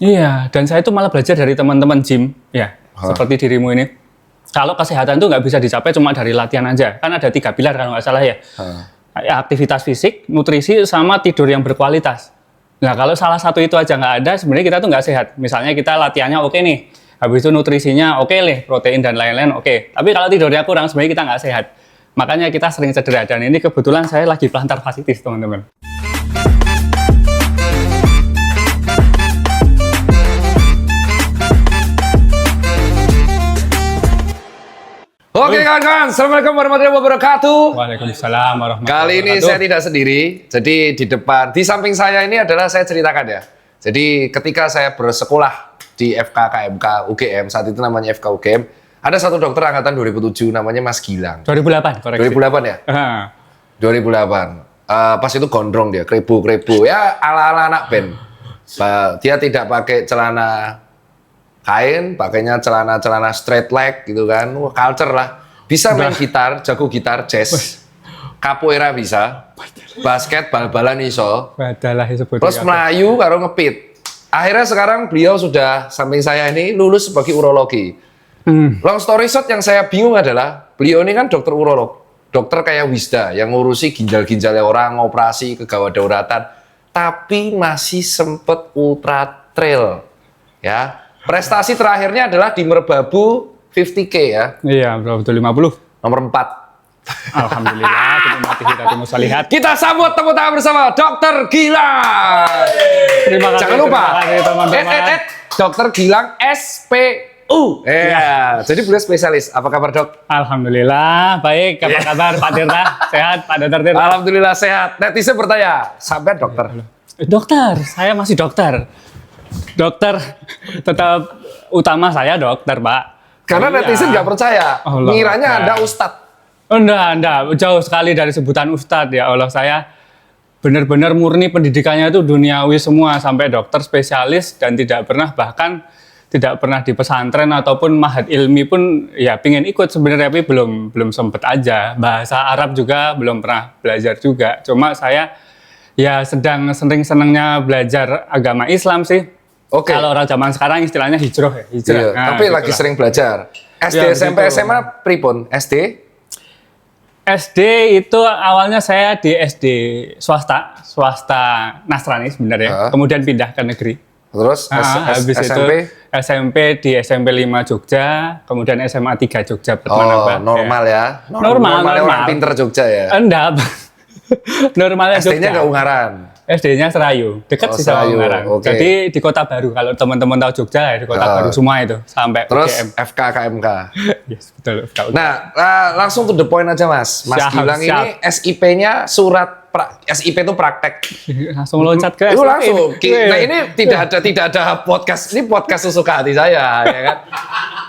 Iya, dan saya itu malah belajar dari teman-teman gym, ya, seperti dirimu ini. Kalau kesehatan itu nggak bisa dicapai cuma dari latihan aja, kan ada 3 pilar kalau nggak salah ya. Aktivitas fisik, nutrisi, sama tidur yang berkualitas. Nah, kalau salah satu itu aja nggak ada, sebenarnya kita tuh nggak sehat. Misalnya kita latihannya oke nih, habis itu nutrisinya oke nih, protein dan lain-lain oke. Tapi kalau tidurnya kurang, sebenarnya kita nggak sehat. Makanya kita sering cedera, dan ini kebetulan saya lagi plantar fasciitis, teman-teman. Oke kawan-kawan, Assalamualaikum warahmatullahi wabarakatuh. Waalaikumsalam warahmatullahi wabarakatuh. Kali ini saya tidak sendiri, jadi di samping saya ini adalah saya ceritakan ya. Jadi ketika saya bersekolah di FK KMK UGM, saat itu namanya FK UGM, ada satu dokter angkatan 2007 namanya Mas Gilang. 2008, koreksi. 2008 ya? 2008. Pas itu gondrong dia, krebu-krebu. Ya ala-ala anak band. Dia tidak pakai celana kain, pakainya celana straight leg gitu kan. Wah, culture lah. Bisa main gitar, jago gitar, jazz. Capoeira bisa. Basket, bal-balan iso. Terus melayu karo ngepit. Akhirnya sekarang beliau sudah samping saya ini lulus sebagai urologi. Long story short, yang saya bingung adalah beliau ini kan dokter urolog. Dokter kayak Wisda yang ngurusi ginjal-ginjalnya orang, ngoperasi kegawat dauratan. Tapi masih sempet ultra trail. Ya. Prestasi terakhirnya adalah di Merbabu 50K ya. Iya, berapa betul 50? Nomor 4. Alhamdulillah, dimati kita musalihat. Kita sambut tepuk tangan bersama Dokter Gilang. Terima kasih. Jangan lupa. Teman-teman. Dokter Gilang SPU. Ya, jadi beliau spesialis. Apa kabar, Dok? Alhamdulillah, baik. Apa kabar Pak Tirta? Sehat, Pak Dr. Tirta? Alhamdulillah sehat. Netizen bertanya, sampai dokter? Dokter, saya masih dokter. Dokter, tetap utama saya dokter, Pak. Karena netizen nggak percaya. Ngiranya Anda ustadz. Enggak. Jauh sekali dari sebutan ustadz, ya Allah. Saya benar-benar murni pendidikannya itu duniawi semua. Sampai dokter spesialis dan tidak pernah di pesantren ataupun mahat ilmi pun ya pingin ikut sebenarnya, tapi belum sempet aja. Bahasa Arab juga belum pernah belajar juga. Cuma saya ya sedang seneng-senengnya belajar agama Islam sih. Oke. Kalau orang zaman sekarang istilahnya hijrah ya. Iya, tapi lagi sering belajar. SD, ya, SMP, begitu. SMA, pripun? SD itu awalnya saya di SD swasta Nasrani sebenarnya. Kemudian pindah ke negeri. Terus habis SMP? Itu SMP di SMP 5 Jogja, kemudian SMA 3 Jogja Pertama. Normal ya. Normal. Orang pinter Jogja ya. Enggak. Normalnya Jogja. SD-nya nggak Ungaran. SD-nya Serayu, dekat sih sama Ungaran. Okay. Jadi di Kota Baru, kalau teman-teman tahu Jogja ya di Kota Baru semua itu sampai terus UGM. FK KMK. Yes, betul. Nah, langsung to the point aja Mas. Mas Gilang ini SIP-nya SIP itu praktek. Langsung loncat ke SIP. SIP. Langsung. Nah, ini tidak ada podcast. Ini podcast sesuka hati saya, ya kan?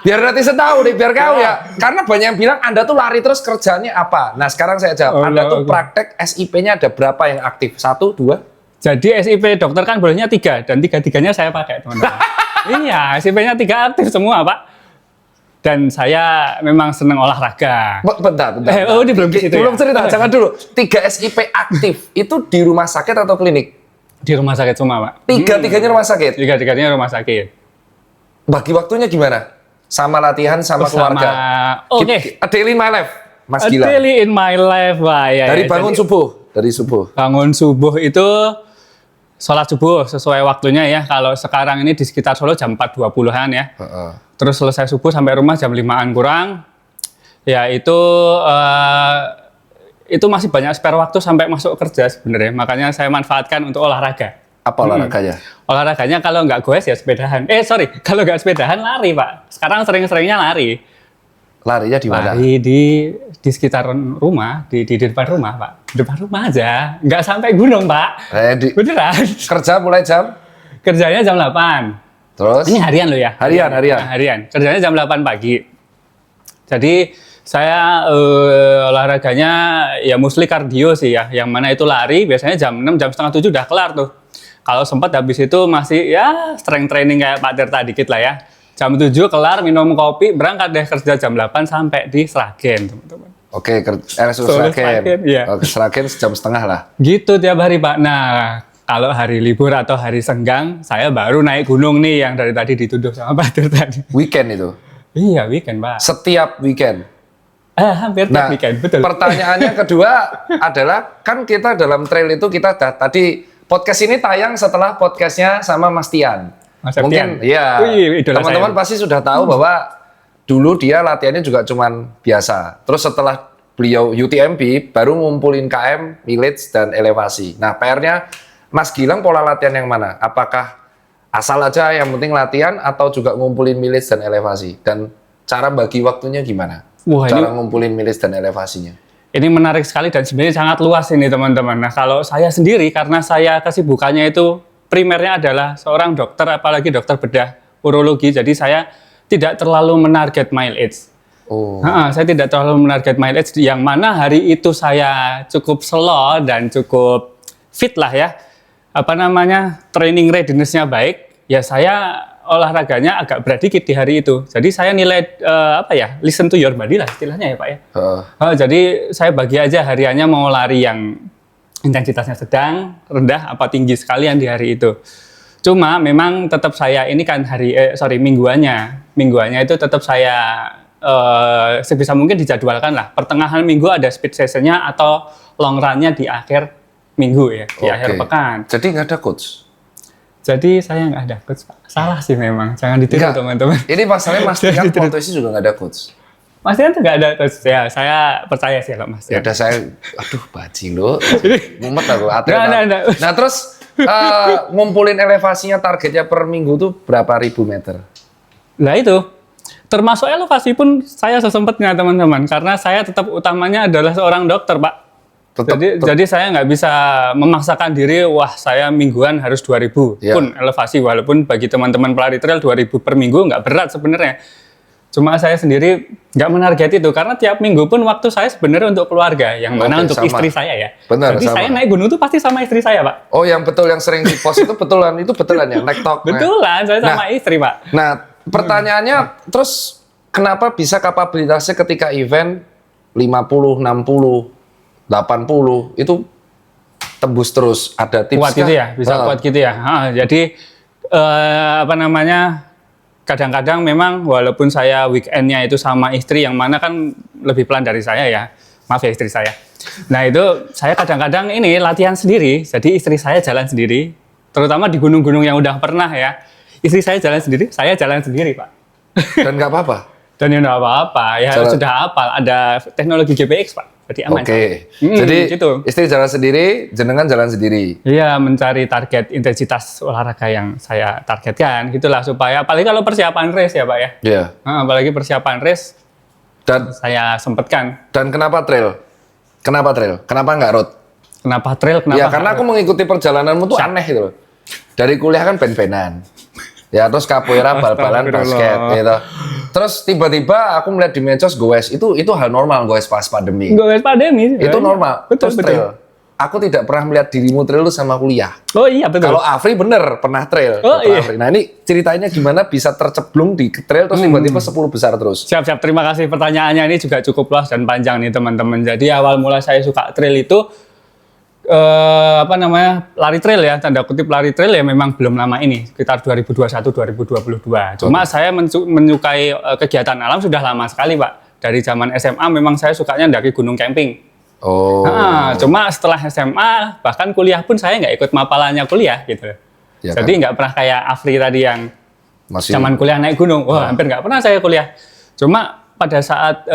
Biar netizen tahu nih, biar kau ya. Karena banyak yang bilang Anda tuh lari terus kerjanya apa. Nah, sekarang saya jawab. Anda tuh praktek SIP-nya ada berapa yang aktif? 1, 2? Jadi SIP dokter kan bolehnya 3 dan 3-3-nya saya pakai, teman-teman. Iya, SIP-nya 3 aktif semua, Pak. Dan saya memang senang olahraga. Bentar. Ini belum gitu belum cerita, jangan dulu. 3 SIP aktif itu di rumah sakit atau klinik? Di rumah sakit semua, Pak. 3-3-nya rumah sakit? 3-3-nya rumah sakit. Bagi waktunya gimana? Sama latihan, sama keluarga? Oke. A daily in my life, Mas Gilang. A daily in my life, Pak. Ya, dari bangun subuh? Dari subuh? Bangun subuh itu sholat subuh sesuai waktunya ya. Kalau sekarang ini di sekitar Solo jam 4.20-an ya. Terus selesai subuh sampai rumah jam 5-an kurang. Ya itu masih banyak spare waktu sampai masuk kerja sebenarnya. Makanya saya manfaatkan untuk olahraga. Apa olahraganya? Olahraganya kalau nggak goes ya sepedahan. Kalau nggak sepedahan lari, Pak. Sekarang sering-seringnya lari. Larinya di mana? Lari di sekitar rumah, di depan rumah, Pak. Depan rumah aja, nggak sampai gunung, Pak. Beneran. Kerja mulai jam? Kerjanya jam 8. Terus? Ini harian loh ya? Harian. Kerjanya jam 8 pagi. Jadi saya olahraganya ya mostly kardio sih ya. Yang mana itu lari, biasanya jam 6, jam setengah 7 udah kelar tuh. Kalau sempat habis itu masih ya strength training kayak Pak Tirta dikit lah ya. Jam 7 kelar, minum kopi, berangkat deh kerja jam 8 sampai di Sragen, teman-teman. Oke, RSU Sragen. Iya. Oke, Sragen sejam setengah lah. Gitu tiap hari, Pak. Nah, kalau hari libur atau hari senggang, saya baru naik gunung nih yang dari tadi dituduh sama Pak Dur tadi. Weekend itu? Iya, weekend, Pak. Setiap weekend? Hampir tiap weekend, betul. Pertanyaannya kedua adalah, kan kita dalam trail itu kita tadi podcast ini tayang setelah podcastnya sama Mas Tian. Mas Mungkin Tian. ya teman-teman saya. pasti sudah tahu bahwa dulu dia latihannya juga cuman biasa. Terus setelah beliau UTMB baru ngumpulin KM, mileage dan elevasi. Nah, PR-nya Mas Gilang pola latihan yang mana? Apakah asal aja yang penting latihan atau juga ngumpulin mileage dan elevasi? Dan cara bagi waktunya gimana? Wah, cara ngumpulin mileage dan elevasinya? Ini menarik sekali dan sebenarnya sangat luas ini teman-teman. Nah, kalau saya sendiri karena saya kesibukannya itu primernya adalah seorang dokter, apalagi dokter bedah urologi, jadi saya tidak terlalu menarget mileage. Saya tidak terlalu menarget mileage, yang mana hari itu saya cukup slow dan cukup fit lah ya. Training readiness-nya baik, ya saya olahraganya agak berat dikit di hari itu. Jadi saya nilai listen to your body lah istilahnya ya Pak ya. Jadi saya bagi aja hariannya mau lari yang intensitasnya sedang, rendah, apa tinggi sekalian di hari itu. Cuma memang tetap saya ini kan mingguannya itu tetap saya sebisa mungkin dijadwalkan lah. Pertengahan minggu ada speed sessionnya atau long run-nya di akhir minggu ya, di akhir pekan. Jadi nggak ada coach? Jadi saya nggak ada coach, Pak. Salah sih memang, jangan ditiru teman-teman. Ini masalahnya Mas Tian waktu itu juga nggak ada coach. Mas Tian tuh nggak ada coach, ya saya percaya sih kalau Mas Tian. Ya udah saya, bajingan, mumet aku. Nah terus ngumpulin elevasinya targetnya per minggu tuh berapa ribu meter? Nah itu, termasuk elevasi pun saya sesempatnya teman-teman, karena saya tetap utamanya adalah seorang dokter Pak. Jadi saya nggak bisa memaksakan diri, wah saya mingguan harus 2.000 pun elevasi, walaupun bagi teman-teman pelari trail 2.000 per minggu nggak berat sebenarnya. Cuma saya sendiri nggak menarget itu, karena tiap minggu pun waktu saya sebenarnya untuk keluarga, yang mana untuk istri saya ya. Benar, jadi saya naik gunung itu pasti sama istri saya Pak. Oh yang betul, yang sering di post itu betulan ya, naik talk. Betulan, saya sama istri Pak. Nah pertanyaannya, terus kenapa bisa kapabilitasnya ketika event 50, 60, 80 itu tembus terus? Ada tips kuat gitu ya, bisa kuat gitu ya. Jadi kadang-kadang memang walaupun saya weekendnya itu sama istri, yang mana kan lebih pelan dari saya ya, maaf ya istri saya. Nah itu saya kadang-kadang ini latihan sendiri, jadi istri saya jalan sendiri, terutama di gunung-gunung yang udah pernah ya. Istri saya jalan sendiri, saya jalan sendiri Pak. Dan nggak apa-apa? Dan ya nggak apa-apa, ya sudah hafal, ada teknologi GPX Pak. Jadi aman. Jadi gitu. Istri jalan sendiri, jenengan jalan sendiri. Iya, mencari target intensitas olahraga yang saya targetkan, gitulah, supaya apalagi kalau persiapan race ya Pak ya. Iya. Apalagi persiapan race dan saya sempatkan. Dan kenapa trail? Kenapa nggak road? Kenapa trail? Ya karena aku mengikuti perjalananmu tuh aneh gitu loh. Dari kuliah kan ben-benan. Ya terus capoeira, bal-balan, basket gitu. Terus tiba-tiba aku melihat di medsos goes, itu hal normal goes pas pandemi. Goes pandemi. Itu normal. Betul, terus trail. Aku tidak pernah melihat dirimu trail itu sama kuliah. Oh iya betul. Kalau Afri bener pernah trail. Oh iya. Afri. Nah ini ceritanya gimana bisa terceblung di trail terus tiba-tiba 10 besar terus. Siap. Terima kasih pertanyaannya, ini juga cukup luas dan panjang nih teman-teman. Jadi awal mula saya suka trail itu lari trail ya, tanda kutip lari trail ya, memang belum lama ini, sekitar 2021 2022. Cuma saya menyukai kegiatan alam sudah lama sekali Pak. Dari zaman SMA memang saya sukanya mendaki gunung camping. Cuma setelah SMA bahkan kuliah pun saya nggak ikut mapalannya kuliah gitu. Ya, jadi nggak pernah kayak Afri tadi yang zaman kuliah naik gunung. Hampir nggak pernah saya kuliah. Cuma pada saat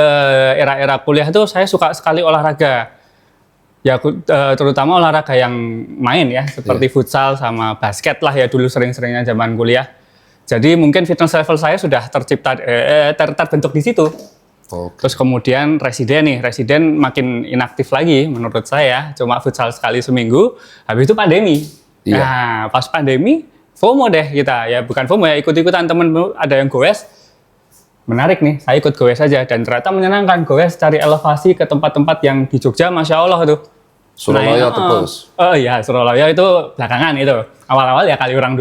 era-era kuliah itu saya suka sekali olahraga. Ya terutama olahraga yang main ya, seperti futsal sama basket lah ya dulu sering-seringnya zaman kuliah. Jadi mungkin fitness level saya sudah terbentuk di situ. Terus kemudian residen makin inaktif lagi menurut saya, cuma futsal sekali seminggu, habis itu pandemi. Nah pas pandemi FOMO deh kita, ya bukan FOMO ya, ikut-ikutan temen ada yang goes, menarik nih, saya ikut goes aja dan ternyata menyenangkan. Goes cari elevasi ke tempat-tempat yang di Jogja, Masya Allah tuh. Suralaya terus. Iya, Suralaya itu belakangan itu. Awal-awal ya Kaliurang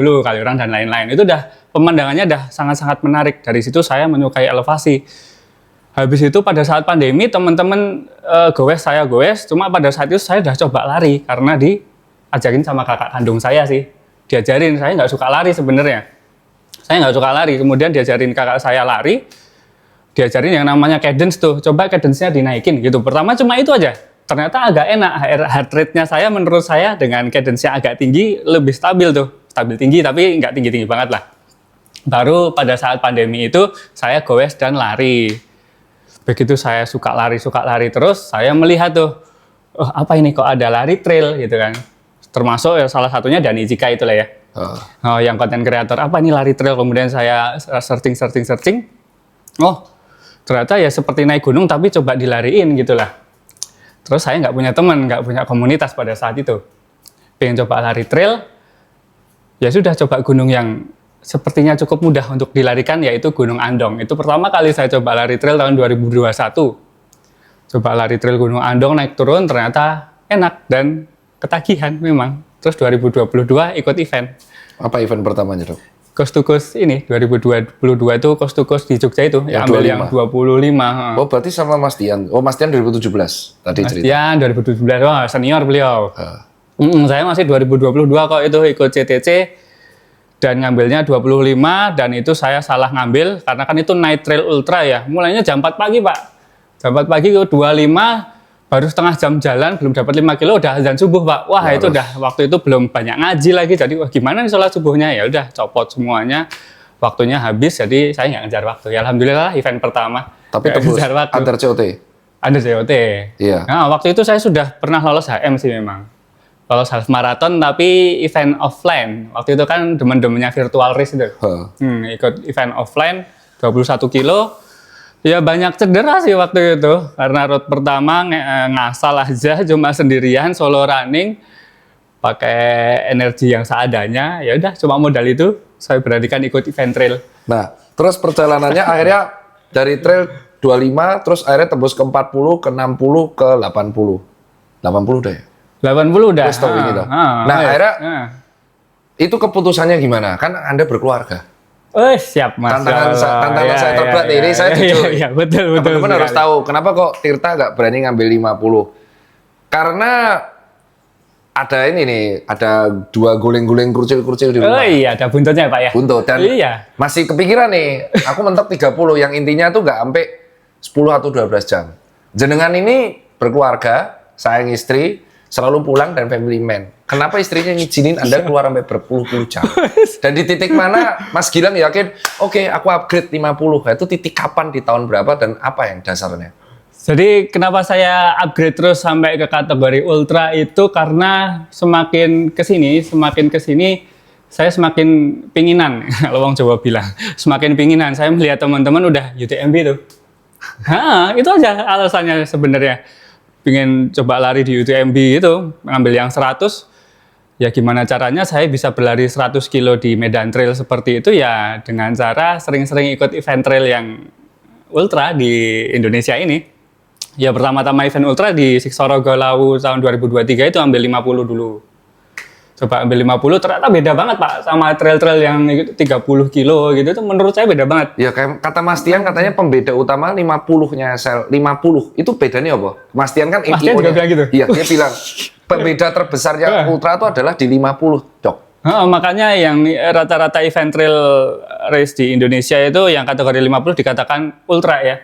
dan lain-lain. Itu udah pemandangannya udah sangat-sangat menarik. Dari situ saya menyukai elevasi. Habis itu pada saat pandemi teman-teman goes, cuma pada saat itu saya udah coba lari karena di ajarin sama kakak kandung saya sih. Diajarin, saya nggak suka lari sebenarnya. Saya nggak suka lari, kemudian diajarin kakak saya lari, diajarin yang namanya cadence tuh, coba cadence-nya dinaikin gitu. Pertama cuma itu aja, ternyata agak enak, heart rate-nya saya menurut saya dengan cadence-nya agak tinggi, lebih stabil tuh. Stabil tinggi tapi nggak tinggi-tinggi banget lah. Baru pada saat pandemi itu, saya goes dan lari. Begitu saya suka lari terus, saya melihat tuh, oh apa ini kok ada lari trail gitu kan. Termasuk ya, salah satunya Dani Jika itulah ya. Oh, yang konten kreator, apa ini lari trail, kemudian saya searching. Oh, ternyata ya seperti naik gunung tapi coba dilariin gitulah. Terus saya nggak punya teman, nggak punya komunitas pada saat itu. Pengen coba lari trail, ya sudah coba gunung yang sepertinya cukup mudah untuk dilarikan, yaitu Gunung Andong. Itu pertama kali saya coba lari trail tahun 2021. Coba lari trail Gunung Andong, naik turun, ternyata enak dan ketagihan memang. Terus 2022 ikut event. Apa event pertamanya, Dok? Coast to Coast ini 2022 itu Coast to Coast di Jogja itu yang ambil 25. yang 25. Oh, berarti sama Mas Dian. Oh, Mas Dian 2017 tadi cerita. Mas Dian 2017, wah senior beliau. Saya masih 2022 kok itu ikut CTC dan ngambilnya 25, dan itu saya salah ngambil karena kan itu night trail ultra ya. Mulainya jam 4 pagi, Pak. Jam 4 pagi ke 25, baru setengah jam jalan, belum dapat 5 kilo udah azan subuh, Pak. Wah, itu udah waktu itu belum banyak ngaji lagi. Jadi wah gimana nih sholat subuhnya? Ya udah copot semuanya. Waktunya habis, jadi saya nggak ngejar waktu. Ya alhamdulillah event pertama. Tapi tembus antar COT. Under COT. Iya. Nah, waktu itu saya sudah pernah lolos HM sih memang. Lolos half marathon tapi event offline. Waktu itu kan demen-demennya virtual race itu. Ikut event offline 21 kilo. Ya banyak cedera sih waktu itu, karena road pertama ngasal aja, cuma sendirian, solo running, pakai energi yang seadanya, ya udah cuma modal itu, saya beranikan ikut event trail. Nah, terus perjalanannya akhirnya dari trail 25, terus akhirnya tembus ke 40, ke 60, ke 80. 80 deh. 80 udah. Terus ini dong. Nah, akhirnya itu keputusannya gimana? Kan Anda berkeluarga. Oh siap Mas. Tantangan saya terberat ini, saya jujur. Iya, betul. Teman-teman harus tahu kenapa kok Tirta nggak berani ngambil 50. Karena ada ini nih, ada 2 guling-guling krucil-krucil di rumah. Oh iya, ada buntutnya Pak ya. Buntut, dan masih kepikiran nih, aku mentok 30 yang intinya tuh nggak sampai 10 atau 12 jam. Jenengan ini berkeluarga, sayang istri, selalu pulang dan family man. Kenapa istrinya ngizinin Anda keluar sampai berpuluh-puluh jam? Dan di titik mana Mas Gilang yakin, oke, aku upgrade 50. Nah, itu titik kapan, di tahun berapa, dan apa yang dasarnya? Jadi kenapa saya upgrade terus sampai ke kategori ultra itu karena semakin kesini saya semakin pinginan. Kalau orang Jawa bilang, semakin pinginan. Saya melihat teman-teman udah UTMB tuh. Itu aja alasannya sebenarnya. Pengen coba lari di UTMB itu, ngambil yang 100. Ya gimana caranya saya bisa berlari 100 kilo di medan trail seperti itu, ya dengan cara sering-sering ikut event trail yang ultra di Indonesia ini. Ya pertama-tama event ultra di Siksoro Golawu tahun 2023 itu ambil 50 dulu. Coba ambil 50, ternyata beda banget Pak sama trail-trail yang 30 kilo gitu, itu menurut saya beda banget. Ya kayak kata Mas Tian katanya pembeda utama 50-nya sel 50. Itu bedanya apa? Mas Tian kan Mas Tian juga bilang gitu. Iya, dia bilang pembeda terbesarnya ultra itu adalah di 50, Dok. Makanya yang rata-rata event trail race di Indonesia itu yang kategori 50 dikatakan ultra ya.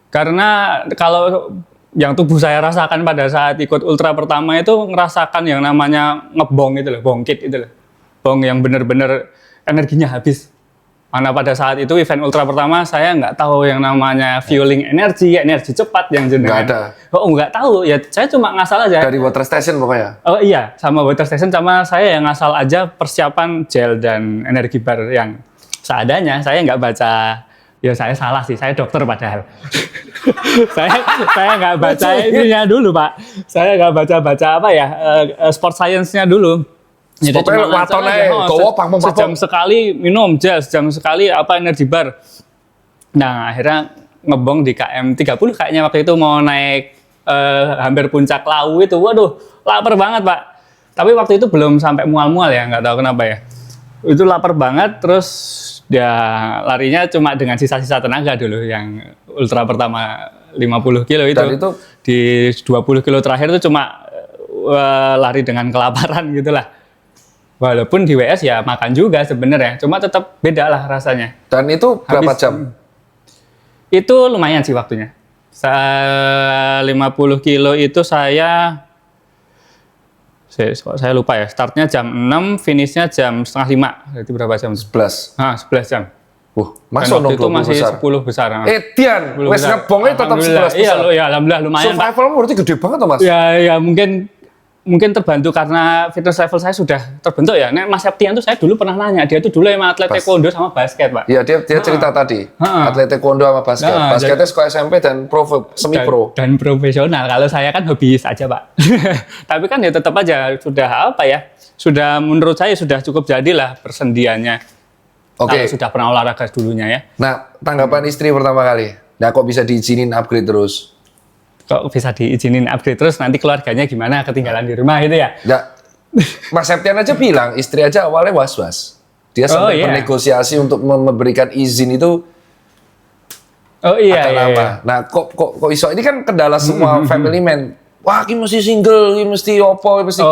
Karena kalau yang tubuh saya rasakan pada saat ikut ultra pertama itu ngerasakan yang namanya ngebong itu loh, bongkit itu loh. Bong yang benar-benar energinya habis. Mana pada saat itu event ultra pertama saya nggak tahu yang namanya fueling energi cepat yang jenis. Nggak ada. Oh nggak tahu ya, saya cuma ngasal aja. Dari water station pokoknya. Oh iya, sama water station, sama saya yang ngasal aja persiapan gel dan energi bar yang seadanya. Saya nggak baca. Ya saya salah sih, saya dokter padahal. saya nggak baca ininya dulu Pak. Saya nggak baca apa ya, sport science-nya dulu. Jadi cuma sejam sekali minum gel, sejam sekali apa energi bar. Nah akhirnya ngebong di KM 30 kayaknya waktu itu mau naik hampir puncak Lawu itu. Waduh, lapar banget Pak. Tapi waktu itu belum sampai mual-mual ya, nggak tahu kenapa ya. Itu lapar banget, terus ya larinya cuma dengan sisa-sisa tenaga dulu yang ultra pertama 50 kilo itu. Dan itu di 20 kilo terakhir itu cuma lari dengan kelaparan gitulah. Walaupun di WS ya makan juga sebenarnya, cuma tetap beda lah rasanya. Dan itu berapa jam? Itu lumayan sih waktunya. 50 kilo itu saya lupa ya. Startnya jam 6, finishnya jam setengah 5. Berarti berapa jam? 11. 11 jam. Masuk dong 20 itu masih besar. 10 besar. Dian, wes ngebongnya tetap 11 besar. Iya, alhamdulillah lumayan. Survival berarti gede banget tuh Mas. Ya mungkin terbantu karena fitness level saya sudah terbentuk ya. Nah, Mas Septian tuh saya dulu pernah nanya, dia tuh dulu emang atlet taekwondo sama basket, Pak. Iya, dia cerita tadi. Atlet taekwondo sama basket. Basketnya sekolah SMP dan semi pro. Dan profesional. Kalau saya kan hobiis aja, Pak. Tapi kan ya tetap aja sudah apa ya? Sudah menurut saya sudah cukup jadilah persendiannya. Kalau sudah pernah olahraga dulunya ya. Nah, tanggapan istri pertama kali. Nah, kok bisa diizinin upgrade terus? Kok bisa diizinin upgrade terus, nanti keluarganya gimana ketinggalan di rumah itu ya? Ya, Mas Septian aja bilang, istri aja awalnya was-was. Dia sampai bernegosiasi untuk memberikan izin itu agak lama. Nah, kok iso? Ini kan kendala semua family man. Wah, ini mesti single, ini mesti opo, mesti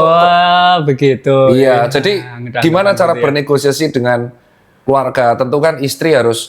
begitu. Iya, jadi gimana cara bernegosiasi dengan keluarga? Tentu kan istri harus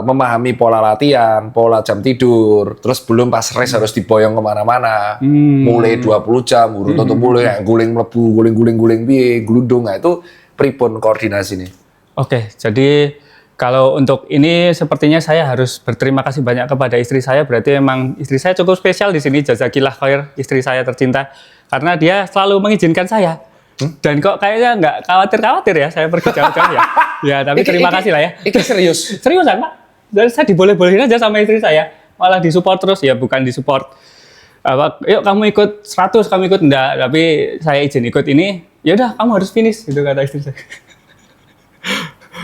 memahami pola latihan, pola jam tidur, terus belum pas race harus diboyong kemana-mana, mulai 20 jam, urut untuk mulai guling mlebu, guling piye, gludung. Nah itu pripun koordinasi nih? Oke, jadi kalau untuk ini sepertinya saya harus berterima kasih banyak kepada istri saya. Berarti memang istri saya cukup spesial di sini, jazakillah khair, istri saya tercinta, karena dia selalu mengizinkan saya. Dan kok kayaknya nggak khawatir ya saya pergi jauh-jauh ya. Ya tapi terima kasih lah ya. Ini serius? Seriusan Pak. Dan saya diboleh-bolehin aja sama istri saya. Malah disupport terus ya, bukan disupport. Yuk kamu ikut 100, kamu ikut enggak. Tapi saya izin ikut ini. Ya udah kamu harus finish gitu kata istri saya.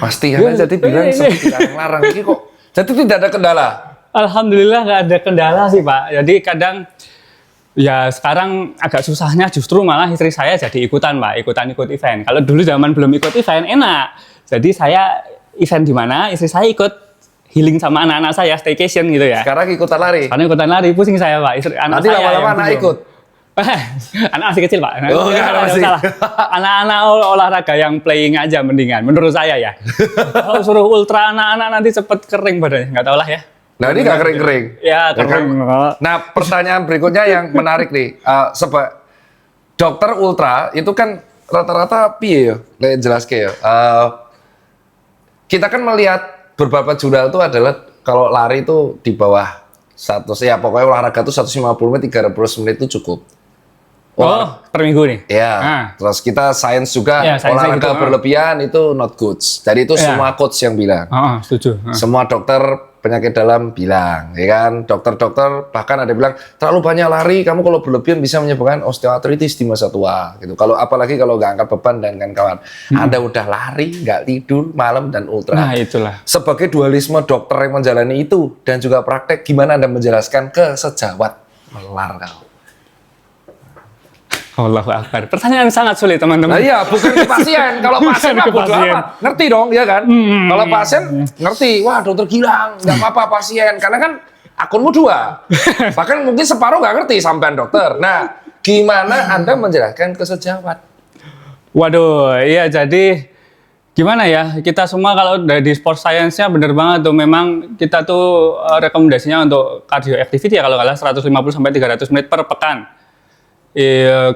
Pasti kan jadi bilang seperti larang ini kok. Jadi tidak ada kendala. Alhamdulillah nggak ada kendala sih Pak. Jadi kadang ya sekarang agak susahnya justru malah istri saya jadi ikutan Pak, ikut event. Kalau dulu zaman belum ikut event enak. Jadi saya event di mana istri saya ikut healing sama anak-anak saya staycation gitu ya. Sekarang ikutan lari. Sekarang ikutan lari, pusing saya Pak. Nanti lama-lama anak ikut. Anak masih kecil Pak. Masih. Salah. Anak-anak olahraga yang playing aja mendingan menurut saya ya. Kalau suruh ultra anak-anak nanti cepet kering badannya, nggak tahu lah ya. Nah ini nggak kering-kering. Ya kering. Nah pertanyaan berikutnya yang menarik nih, dokter ultra itu kan rata-rata piye ya? Kayak jelas kayak kita kan melihat beberapa jurnal itu adalah kalau lari itu di bawah 100 ya pokoknya olahraga itu 150 menit 300 menit itu cukup. Per minggu nih? Ya. Terus kita sains juga olahraga gitu, berlebihan itu not good. Jadi itu semua coach yang bilang. Setuju. Semua dokter penyakit dalam bilang, ya kan? Dokter-dokter bahkan ada bilang terlalu banyak lari, kamu kalau berlebihan bisa menyebabkan osteoartritis di masa tua. Gitu. Kalau apalagi kalau nggak angkat beban dan kawan-kawan. Anda udah lari, nggak tidur malam dan ultra. Nah itulah. Sebagai dualisme dokter yang menjalani itu dan juga praktek, gimana Anda menjelaskan ke sejawat melar kau? Allahu Akbar. Pertanyaan sangat sulit teman-teman. Nah iya, bukan ke pasien. Kalau pasien mah bodo amat. Ngerti dong, ya kan? Kalau pasien ngerti, wah dokter Gilang, nggak apa-apa pasien. Karena kan akunmu 2. Bahkan mungkin separuh nggak ngerti sampean dokter. Nah, gimana Anda menjelaskan ke sejawat? Waduh, iya jadi gimana ya? Kita semua kalau dari sport science-nya bener banget tuh. Memang kita tuh rekomendasinya untuk cardio activity ya kalau nggak salah 150 sampai 300 menit per pekan.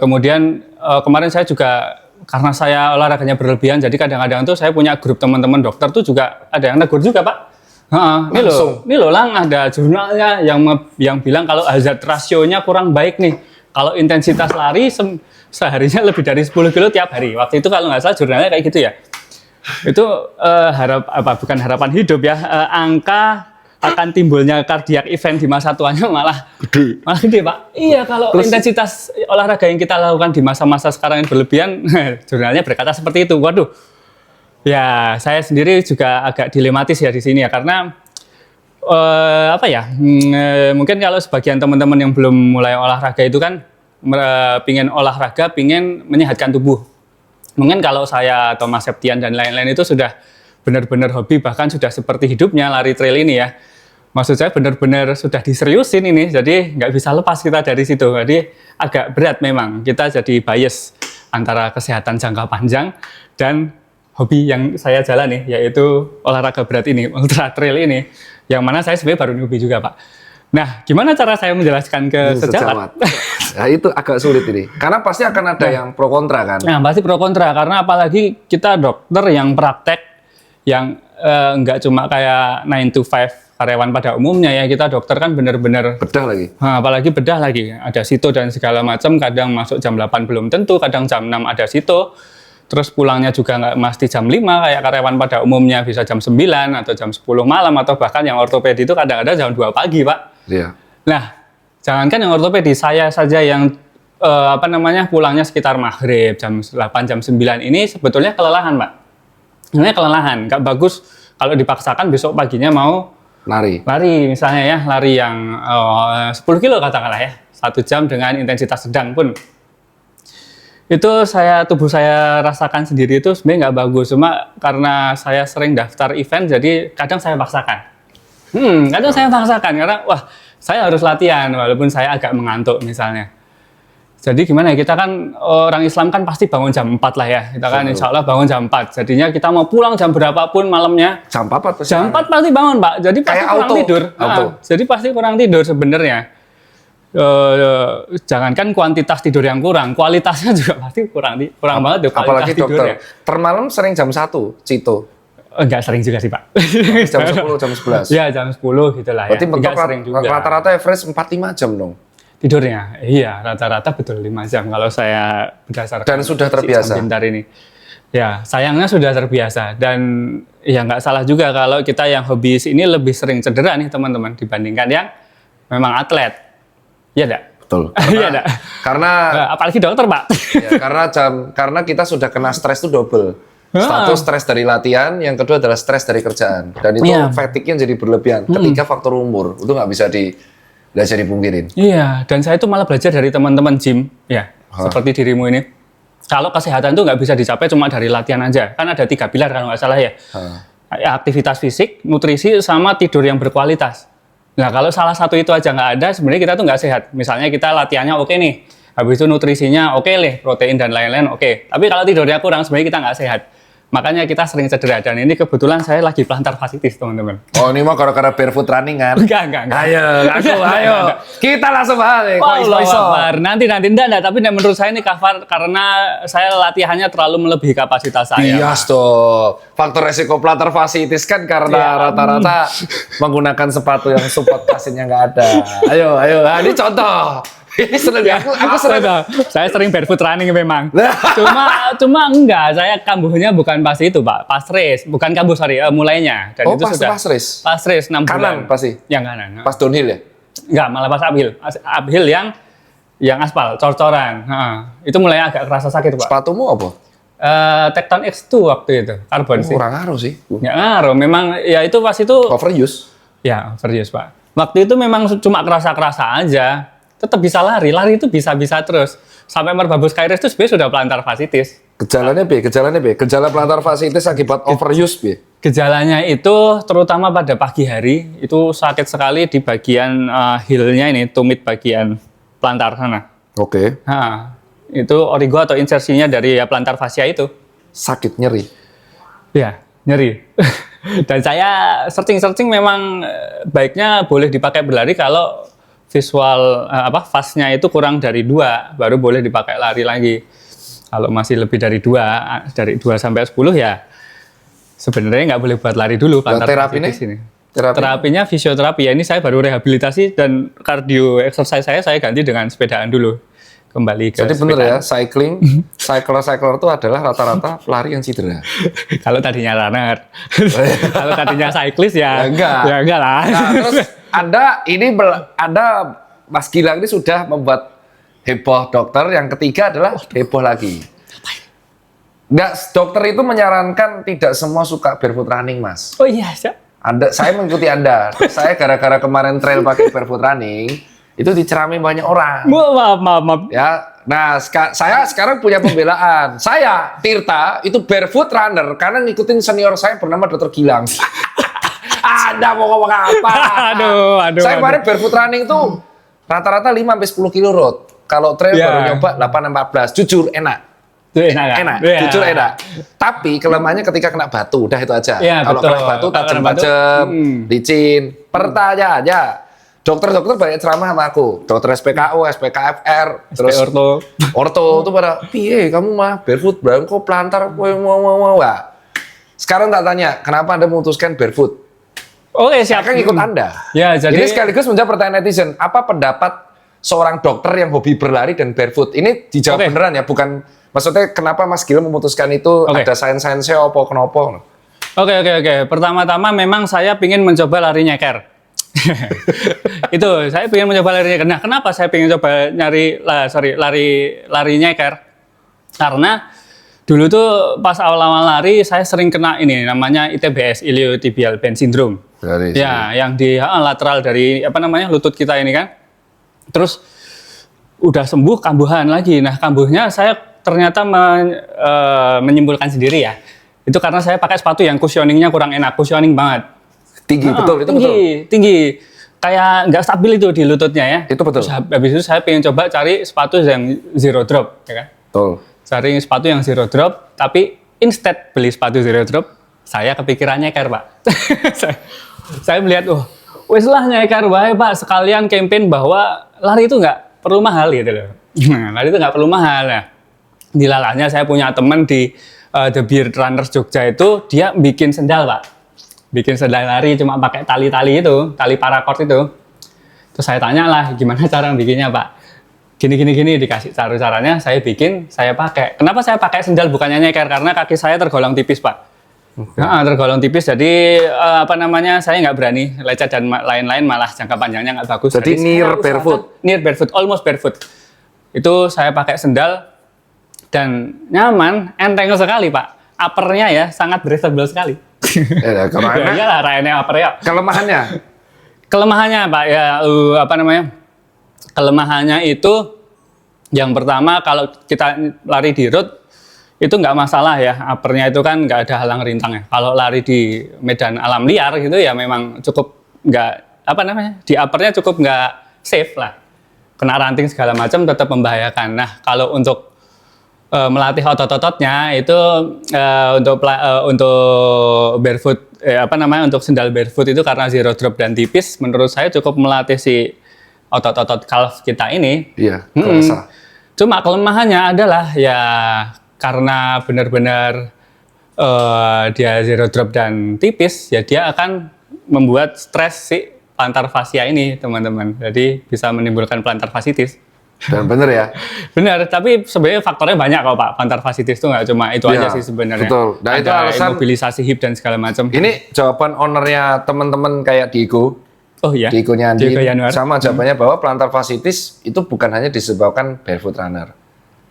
Kemudian kemarin saya juga karena saya olahraganya berlebihan, jadi kadang-kadang tuh saya punya grup teman-teman dokter tuh juga ada yang negur juga Pak. Ini loh Lang ada jurnalnya yang bilang kalau hazard rasionya kurang baik nih. Kalau intensitas lari seharinya lebih dari 10 kilo tiap hari. Waktu itu kalau nggak salah jurnalnya kayak gitu ya. Itu bukan harapan hidup ya. Angka akan timbulnya kardiak event di masa tuanya malah gede Pak. Iya kalau intensitas olahraga yang kita lakukan di masa-masa sekarang yang berlebihan, jurnalnya berkata seperti itu. Waduh, ya saya sendiri juga agak dilematis ya di sini ya karena mungkin kalau sebagian teman-teman yang belum mulai olahraga itu kan pingin olahraga, pingin menyehatkan tubuh. Mungkin kalau saya atau Mas Septian dan lain-lain itu sudah benar-benar hobi, bahkan sudah seperti hidupnya lari trail ini ya. Maksud saya benar-benar sudah diseriusin ini, jadi nggak bisa lepas kita dari situ. Jadi agak berat memang, kita jadi bias antara kesehatan jangka panjang dan hobi yang saya jalani, yaitu olahraga berat ini, ultra trail ini, yang mana saya sebenarnya baru newbie juga, Pak. Nah, gimana cara saya menjelaskan ke sejawat? Nah, itu agak sulit ini, karena pasti akan ada yang pro kontra kan? Nah, pasti pro kontra, karena apalagi kita dokter yang praktek, yang nggak cuma kayak 9 to 5 karyawan pada umumnya ya, kita dokter kan benar-benar bedah lagi. Apalagi bedah lagi, ada sito dan segala macam, kadang masuk jam 8 belum tentu, kadang jam 6 ada sito, terus pulangnya juga nggak mesti jam 5 kayak karyawan pada umumnya, bisa jam 9 atau jam 10 malam, atau bahkan yang ortopedi itu kadang-kadang jam 2 pagi, Pak. Iya. Nah, jangankan yang ortopedi, saya saja yang pulangnya sekitar maghrib, jam 8, jam 9 ini sebetulnya kelelahan, Pak. Sebenarnya kelelahan, nggak bagus kalau dipaksakan besok paginya mau lari misalnya ya, lari yang 10 kilo katakanlah ya, 1 jam dengan intensitas sedang pun. Itu tubuh saya rasakan sendiri itu sebenarnya nggak bagus, cuma karena saya sering daftar event, jadi kadang saya paksakan. Kadang saya paksakan, karena wah saya harus latihan, walaupun saya agak mengantuk misalnya. Jadi gimana ya, kita kan orang Islam kan pasti bangun jam 4 lah ya. Kita kan insya Allah bangun jam 4. Jadinya kita mau pulang jam berapapun malamnya. Jam 4 pasti. Jam 4 pasti bangun, Pak. Jadi pasti kayak kurang tidur. Jadi pasti kurang tidur sebenarnya. Jangankan kuantitas tidur yang kurang, kualitasnya juga pasti kurang banget. Apalagi dokter. Termalam sering jam 1, Cito. Enggak sering juga sih, Pak. Jam 10, jam 11. Ya, jam 10 gitu lah ya. Berarti rata-rata average 4-5 jam dong. Tidurnya, iya rata-rata betul 5 jam kalau saya berdasarkan dan sudah terbiasa pintar ini. Ya, sayangnya sudah terbiasa, dan ya nggak salah juga kalau kita yang hobis ini lebih sering cedera nih teman-teman dibandingkan yang memang atlet. Iya enggak? Betul. Iya enggak? Karena apalagi dokter, Pak. Ya, karena kita sudah kena stres itu double. Satu stres dari latihan, yang kedua adalah stres dari kerjaan. Dan itu fatigue-nya jadi berlebihan. Ketiga faktor umur, itu nggak bisa dipungkirin. Iya, dan saya itu malah belajar dari teman-teman gym, ya, seperti dirimu ini. Kalau kesehatan itu nggak bisa dicapai cuma dari latihan aja, kan ada 3 pilar kalau nggak salah ya. Aktivitas fisik, nutrisi, sama tidur yang berkualitas. Nah, kalau salah satu itu aja nggak ada, sebenarnya kita tuh nggak sehat. Misalnya kita latihannya oke nih, habis itu nutrisinya oke nih, protein dan lain-lain oke. Tapi kalau tidurnya kurang, sebenarnya kita nggak sehat. Makanya kita sering cedera, dan ini kebetulan saya lagi plantar fasciitis, teman-teman. Oh, ini mah gara-gara barefoot running kan? Enggak. Ayo. Kita langsung bahas nih. Nanti enggak, tapi menurut saya ini karena saya latihannya terlalu melebihi kapasitas saya. Iya, toh. Faktor resiko plantar fasciitis kan karena rata-rata menggunakan sepatu yang support passingnya nggak ada. Ayo. Ini contoh. Ini seneng ya. Aku seneng. Saya sering barefoot running memang. Cuma enggak, saya kambuhnya bukan pas itu, Pak. Pas race, bukan kambuh mulainya. Dan itu sudah pas race 6 bulan. Kanan pasti. Yang kanan. Pas downhill ya? Enggak, malah pas uphill. Uphill yang aspal, cor-coran. Itu mulai agak kerasa sakit, Pak. Sepatumu apa? Tekton X2 waktu itu, karbon sih. Kurang ngaruh sih. Nggak ngaruh, memang ya itu pas itu. Overuse? Ya, overuse, Pak. Waktu itu memang cuma kerasa-kerasa aja. Tetap bisa lari itu bisa-bisa terus. Sampai Merbabu Sky Race itu sebenarnya sudah plantar fasciitis. Gejalanya B. Gejala plantar fasciitis akibat overuse B. Gejalanya itu terutama pada pagi hari, itu sakit sekali di bagian heel-nya ini, tumit bagian plantar sana. Oke. Itu origo atau insersinya dari plantar fascia itu. Sakit, nyeri. Ya, nyeri. Dan saya searching memang baiknya boleh dipakai berlari kalau visual fast-nya itu kurang dari 2, baru boleh dipakai lari lagi. Kalau masih lebih dari 2, dari 2 sampai 10 ya sebenarnya nggak boleh buat lari dulu. Terapinya? Terapinya fisioterapi ya. Ini saya baru rehabilitasi, dan cardio exercise saya ganti dengan sepedaan dulu. Kembali ke jadi bener sepedaan. ya, cycler itu adalah rata-rata pelari yang cedera. Kalau tadinya runner, kalau tadinya cyclist ya enggak lah. Nah, terus Anda Mas Gilang ini sudah membuat heboh dokter. Yang ketiga adalah heboh lagi. Dokter itu menyarankan tidak semua suka barefoot running, Mas. Oh iya, Saya mengikuti Anda. Saya gara-gara kemarin trail pakai barefoot running, itu dicerami banyak orang. Maaf. Ya, nah saya sekarang punya pembelaan. Saya Tirta itu barefoot runner karena ngikutin senior saya bernama Dr. Gilang. Anda mau ngomong apa? Aduh. Saya kemarin barefoot running tuh rata-rata 5-10 kilo road. Kalau trail baru nyoba 8-14. Jujur enak. Itu enak kan? Enak, Iya. jujur enak. Tapi kelemahannya ketika kena batu, udah itu aja. Iya, Kalau betul. kena batu Kalau kena batu, tajem-tajem, licin. Pertanyaannya, dokter-dokter banyak ceramah sama aku. Dokter SPKU, SPKFR, terus orto tuh pada, piye kamu mah barefoot, kok pelantar, mau. Sekarang tak tanya, kenapa Anda memutuskan barefoot? Oke, siap. Saya kan ikut Anda. Ya, jadi Ini sekaligus menjawab pertanyaan netizen. Apa pendapat seorang dokter yang hobi berlari dan barefoot? Ini dijawab beneran ya, bukan maksudnya kenapa Mas Gil memutuskan itu ada sains-sainsnya apa kenapa? Oke. Pertama-tama memang saya ingin mencoba lari nyeker. Itu, saya ingin mencoba lari nyeker. Nah, kenapa saya ingin coba lari nyeker? Karena dulu tuh pas awal-awal lari saya sering kena ini namanya ITBS, iliotibial band syndrome. Ya, yang di lateral dari lutut kita ini kan. Terus udah sembuh kambuhan lagi. Nah, kambuhnya saya ternyata menyimpulkan sendiri ya. Itu karena saya pakai sepatu yang cushioningnya kurang enak, cushioning banget. Tinggi, betul, itu betul. Tinggi. Kayak nggak stabil itu di lututnya ya. Itu betul. Terus habis itu saya pengen coba cari sepatu yang zero drop, ya kan? Betul. Cari sepatu yang zero drop, tapi instead beli sepatu zero drop, saya kepikiran nyeker, Pak. saya melihat, wes lah nyeker wae, Pak. Sekalian campaign bahwa lari itu nggak perlu mahal gitu loh. Lari itu nggak perlu mahal ya. Dilalahnya saya punya teman di The Beard Runners Jogja itu, dia bikin sendal, Pak. Bikin sendal lari cuma pakai tali-tali itu, tali paracord itu. Terus saya tanya lah, gimana cara bikinnya, Pak? Gini, dikasih caranya, saya bikin, saya pakai. Kenapa saya pakai sendal bukannya nyeker? Karena kaki saya tergolong tipis, Pak. Tergolong tipis, jadi saya nggak berani lecet dan lain-lain, malah jangka panjangnya nggak bagus. Jadi near barefoot, almost barefoot. Itu saya pakai sendal dan nyaman, enteng sekali, Pak. Uppernya ya sangat breathable sekali. Iyalah, rayanya upper ya. Kelemahannya, Pak, ya kelemahannya itu yang pertama kalau kita lari di road itu nggak masalah ya, uppernya itu kan nggak ada halang rintang ya. Kalau lari di medan alam liar gitu ya memang cukup nggak di uppernya cukup nggak safe lah, kena ranting segala macam tetap membahayakan. Nah, kalau untuk melatih otot-ototnya itu untuk barefoot untuk sendal barefoot itu karena zero drop dan tipis, menurut saya cukup melatih si otot-otot calf kita ini. Iya, kerasa. Cuma kelemahannya adalah ya karena benar-benar dia zero drop dan tipis, ya dia akan membuat stres si plantar fascia ini, teman-teman. Jadi bisa menimbulkan plantar fasciitis. Dan benar ya? Benar, tapi sebenarnya faktornya banyak kok, Pak. Plantar fasciitis itu nggak cuma itu aja sih sebenarnya. Betul. Nah, itu alasan mobilisasi hip dan segala macam. Ini jawaban ownernya teman-teman kayak Diego. Oh iya. Diego-nya Andi. Januar. Sama jawabannya bahwa plantar fasciitis itu bukan hanya disebabkan barefoot runner.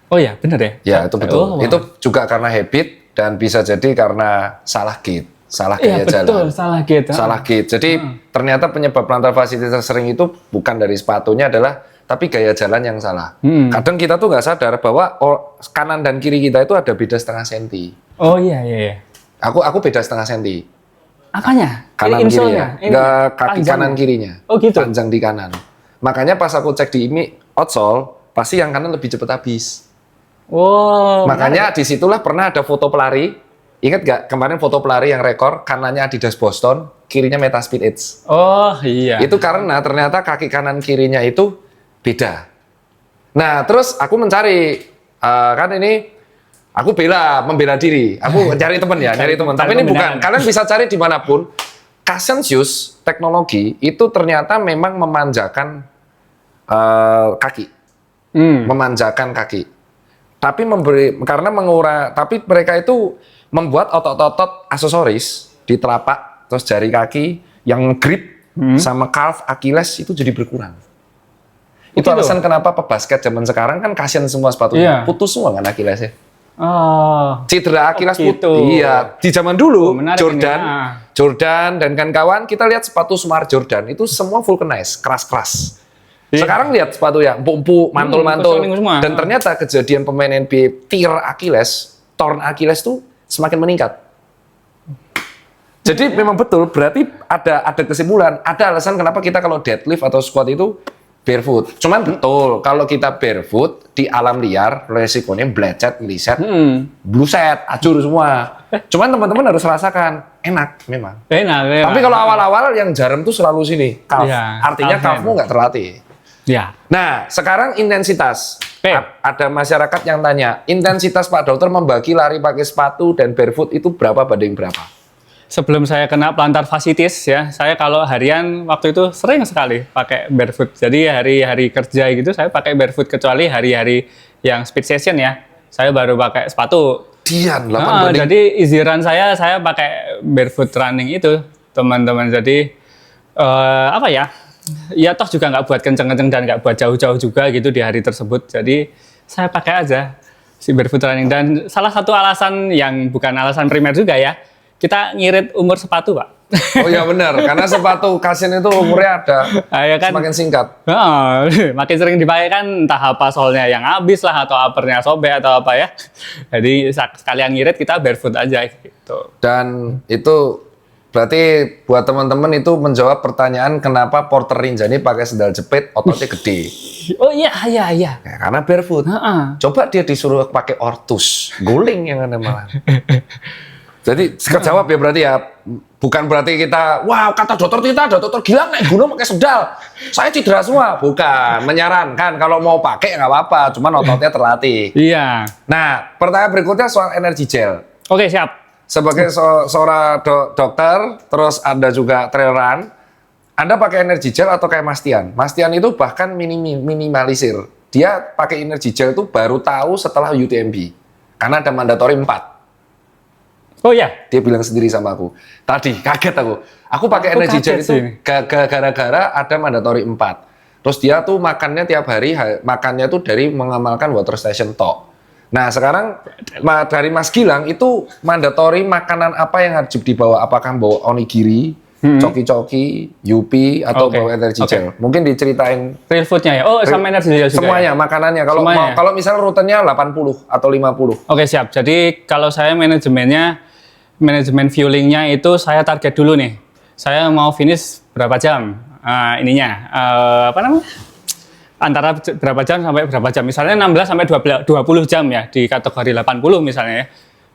Oh iya, benar ya? Ya, itu betul. Itu juga karena habit dan bisa jadi karena salah gait, salah gaya jalan. Betul, salah gait. Salah gait. Jadi ternyata penyebab plantar fasciitis tersering itu bukan dari sepatunya tapi gaya jalan yang salah. Kadang kita tuh nggak sadar bahwa kanan dan kiri kita itu ada beda setengah senti. Oh iya. Aku beda setengah senti. Apanya? Kanan kirinya. Enggak, kaki kanan kirinya. Oh gitu. Panjang di kanan. Makanya pas aku cek di outsole, pasti yang kanan lebih cepat habis. Wow. Makanya disitulah pernah ada foto pelari. Ingat nggak kemarin foto pelari yang rekor kanannya Adidas Boston, kirinya Metaspeed Edge. Oh iya. Itu karena ternyata kaki kanan kirinya itu beda. Nah, terus aku mencari kan ini aku membela diri. Aku cari teman ya, nyari teman. Tapi ini bukan. Kalian bisa cari dimanapun. Cushion shoes teknologi itu ternyata memang memanjakan kaki, memanjakan kaki. Tapi tapi mereka itu membuat otot-otot aksesoris di telapak, terus jari kaki yang grip sama calf, Achilles itu jadi berkurang. Itu alasan kenapa pebasket zaman sekarang kan kasihan semua sepatunya, putus semua kan Achillesnya. Oh. Cedera Achilles putus. Iya, di zaman dulu Jordan dan kawan-kawan kita lihat sepatu Smart Jordan itu semua vulcanized, keras-keras. Sekarang lihat sepatu yang empuk, mantul-mantul. Dan ternyata kejadian pemain NBA tear Achilles, torn Achilles tuh semakin meningkat. Jadi memang betul, berarti ada kesimpulan, ada alasan kenapa kita kalau deadlift atau squat itu barefoot. Cuman betul, kalau kita barefoot di alam liar, resikonya blecet, liset, bluset, acur semua. Cuman teman-teman harus rasakan, enak memang. Enak. Tapi kalau awal-awal yang jarum tuh selalu sini, calf. Iya, Artinya calfmu nggak terlatih. Ya. Nah, sekarang intensitas. Oke. Ada masyarakat yang tanya, intensitas Pak Dokter membagi lari pakai sepatu dan barefoot itu berapa banding berapa? Sebelum saya kena plantar fasciitis ya, saya kalau harian waktu itu sering sekali pakai barefoot. Jadi hari-hari kerja gitu saya pakai barefoot, kecuali hari-hari yang speed session ya, saya baru pakai sepatu. Dian, 8 banding. Jadi easy run saya pakai barefoot running itu, teman-teman. Jadi apa ya? Ya toh juga nggak buat kenceng-kenceng dan nggak buat jauh-jauh juga gitu di hari tersebut. Jadi saya pakai aja si barefoot running. Dan salah satu alasan yang bukan alasan primer juga ya, kita ngirit umur sepatu, Pak. Oh iya benar, karena sepatu Kasin itu umurnya ada Ya kan? semakin singkat. Makin sering dipakai kan entah apa solnya yang habis lah atau uppernya sobek atau apa ya. Jadi sekalian ngirit kita barefoot aja gitu. Dan itu berarti buat teman-teman itu menjawab pertanyaan kenapa Porter Rinjani pakai sendal jepit ototnya gede. Oh iya. Ya, karena barefoot. Coba dia disuruh pakai ortus, guling yang ada malah. Jadi kejawab ya berarti ya. Bukan berarti kita, wah kata dokter gila naik gunung pakai sendal. Saya cedera semua. Bukan, menyarankan kalau mau pakai nggak apa-apa, cuman ototnya terlatih. Iya. Nah, pertanyaan berikutnya soal energi gel. Oke, siap. Sebagai seorang dokter, terus Anda juga trail run, Anda pakai energi gel atau kayak Mastian? Mastian itu bahkan minimalisir. Dia pakai energi gel itu baru tahu setelah UTMB. Karena ada mandatory 4. Oh ya, Dia bilang sendiri sama aku. Tadi kaget aku. Aku pakai energi gel itu gara-gara ada mandatory 4. Terus dia tuh makannya tiap hari, makannya tuh dari mengamalkan water station talk. Nah sekarang dari Mas Gilang itu mandatory makanan apa yang harus dibawa? Apakah bawa onigiri, coki-coki, yupi, atau bawa energi gel? Mungkin diceritain. Real foodnya ya? Oh sama energi gel juga semuanya, ya? makanannya. Kalau misalnya rutenya 80 atau 50. Oke siap, jadi kalau saya manajemen fuelingnya itu saya target dulu nih. Saya mau finish berapa jam antara berapa jam sampai berapa jam. Misalnya 16 sampai 20 jam ya di kategori 80 misalnya ya.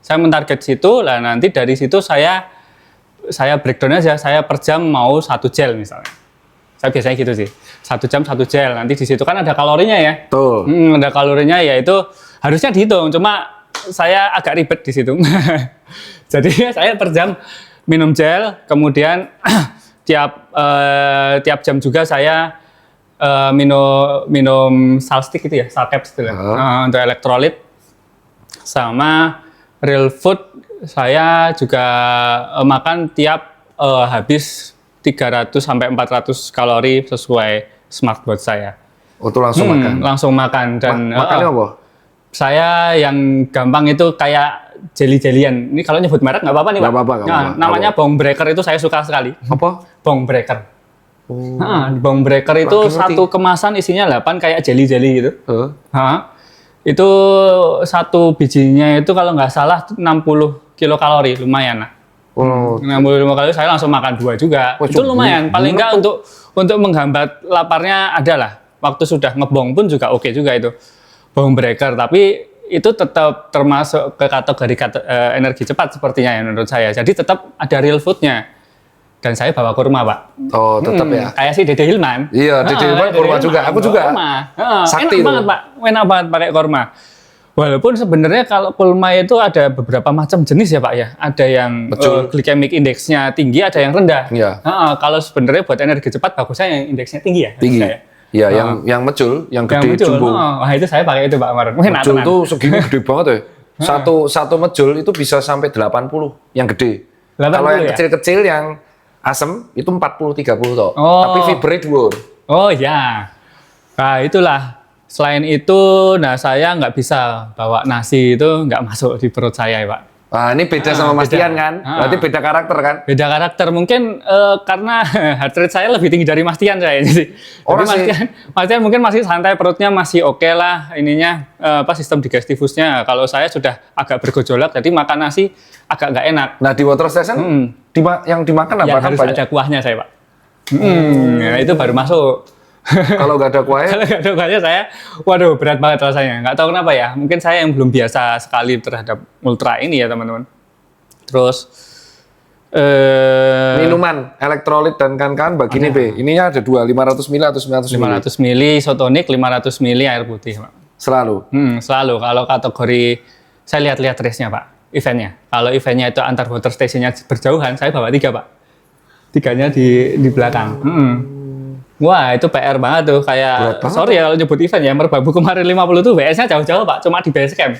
Saya mentarget situ, lah nanti dari situ saya breakdown aja. Saya per jam mau 1 gel misalnya. Saya biasanya gitu sih. 1 jam 1 gel. Nanti di situ kan ada kalorinya ya. Tuh. Ada kalorinya ya itu harusnya dihitung. Cuma saya agak ribet di situ. Jadi saya per jam minum gel, kemudian tiap jam juga saya minum salt stick itu ya, salt caps itu untuk elektrolit. Sama real food saya juga makan tiap habis 300 sampai 400 kalori sesuai smartwatch saya. Untuk langsung makan. Langsung makan dan makannya apa? Saya yang gampang itu kayak jelly-jelian. Ini kalau nyebut merek nggak apa-apa nih, Pak. Nggak apa-apa. Namanya Bone Breaker itu saya suka sekali. Apa? Bone Breaker. Bone Breaker itu satu kemasan isinya 8 kayak jelly-jelly gitu. Itu satu bijinya itu kalau nggak salah 60 kilokalori, lumayan lah. 65 kali saya langsung makan 2 juga. Itu lumayan. Paling nggak untuk menghambat laparnya ada lah. Waktu sudah ngebong pun juga oke juga itu. Bone Breaker, tapi itu tetap termasuk ke kategori energi cepat sepertinya ya menurut saya. Jadi tetap ada real foodnya. Dan saya bawa kurma, Pak. Oh, tetap ya. Kayak si Dede Hilman. Iya, Dede Hilman kurma juga. Aku juga. Sakti enak banget, Pak. Enak banget pakai kurma. Walaupun sebenarnya kalau kurma itu ada beberapa macam jenis ya, Pak ya. Ada yang glycemic indeksnya tinggi, ada yang rendah. Iya. Kalau sebenarnya buat energi cepat bagusnya yang indeksnya tinggi ya. Tinggi. Iya, yang mecul, yang gede jumbo. Wah, itu saya pakai itu, Pak kemarin. Mecul itu segini gede banget ya. Satu mecul itu bisa sampai 80 yang gede. Kalau yang kecil-kecil yang asam itu 40-30 toh. Tapi fibernya dhuwur. Oh ya. Nah, itulah. Selain itu, saya nggak bisa bawa nasi itu nggak masuk di perut saya, Pak. Nah, ini beda sama Mas Dian kan? Berarti beda karakter kan? Beda karakter. Mungkin karena heart rate saya lebih tinggi dari Mas Dian saya. Jadi Mas Dian mungkin masih santai, perutnya masih oke lah ininya, sistem digestifusnya. Kalau saya sudah agak bergejolak, jadi makan nasi agak nggak enak. Nah, di water station yang dimakan Yang apa? harus ada kuahnya saya, Pak. Nah, itu baru masuk. Kalau nggak ada kuahnya, Kalau nggak ada kuahnya saya, waduh berat banget rasanya. Nggak tahu kenapa ya. Mungkin saya yang belum biasa sekali terhadap ultra ini ya teman-teman. Terus minuman, elektrolit dan kawan-kawan begini B. Ininya ada 500 ml atau 900 ml. 500 ml isotonik, 500 ml air putih, Pak. Selalu. Selalu. Kalau kategori saya lihat-lihat race-nya, Pak, eventnya. Kalau eventnya itu antar water station-nya berjauhan, saya bawa 3, Pak. 3-nya di belakang. Wah, itu PR banget tuh. Kayak, sorry ya kalau nyebut event ya, Merbabu kemarin 50 tuh WS-nya jauh-jauh, Pak. Cuma di base camp.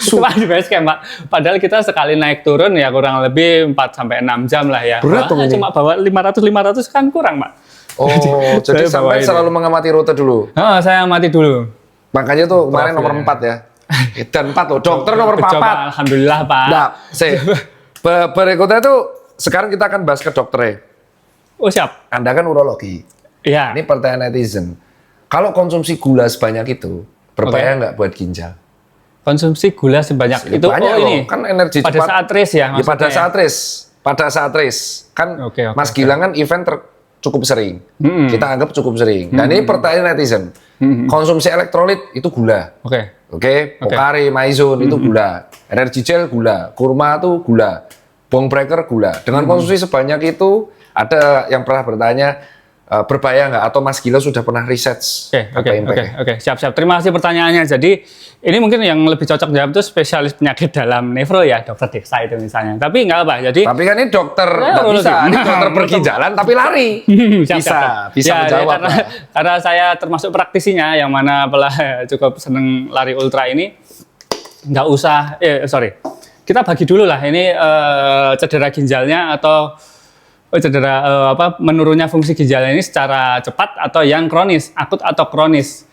Cuma di base camp, Pak. Padahal kita sekali naik turun ya kurang lebih 4-6 jam lah ya. Berat dong ini. Cuma bawa 500 kan kurang, Pak. Oh, jadi sampai selalu mengamati rute dulu. Saya amati dulu. Makanya tuh kemarin nomor 4 ya. Dan 4 loh. Dokter nomor 4. Alhamdulillah, Pak. Nah, berikutnya tuh sekarang kita akan bahas ke dokternya. Oh, siap. Anda kan urologi. Iya. Ini pertanyaan netizen. Kalau konsumsi gula sebanyak itu, berbahaya nggak buat ginjal? Konsumsi gula sebanyak itu banyak loh, ini kan energi pada cepat. saat race ya, Ya, pada saat race kan Mas Gilang kan event cukup sering. Kita anggap cukup sering. Dan ini pertanyaan netizen. Konsumsi elektrolit itu gula. Oke, Pocari, Maizone itu gula. Energy gel gula, kurma itu gula. Bone breaker gula. Dengan konsumsi sebanyak itu, ada yang pernah bertanya berbahaya nggak? Atau Mas Gila sudah pernah riset? Oke, siap. Terima kasih pertanyaannya. Jadi ini mungkin yang lebih cocok jawab itu spesialis penyakit dalam nefro ya, dokter Deksa itu misalnya. Tapi nggak apa. Tapi kan ini dokter nggak bisa. Ini dokter pergi jalan tapi lari. Bisa menjawab. Karena saya termasuk praktisinya yang mana cukup seneng lari ultra ini. Nggak usah. Kita bagi dulu lah. Ini cedera ginjalnya atau menurunnya fungsi ginjal ini secara cepat atau yang kronis, akut atau kronis.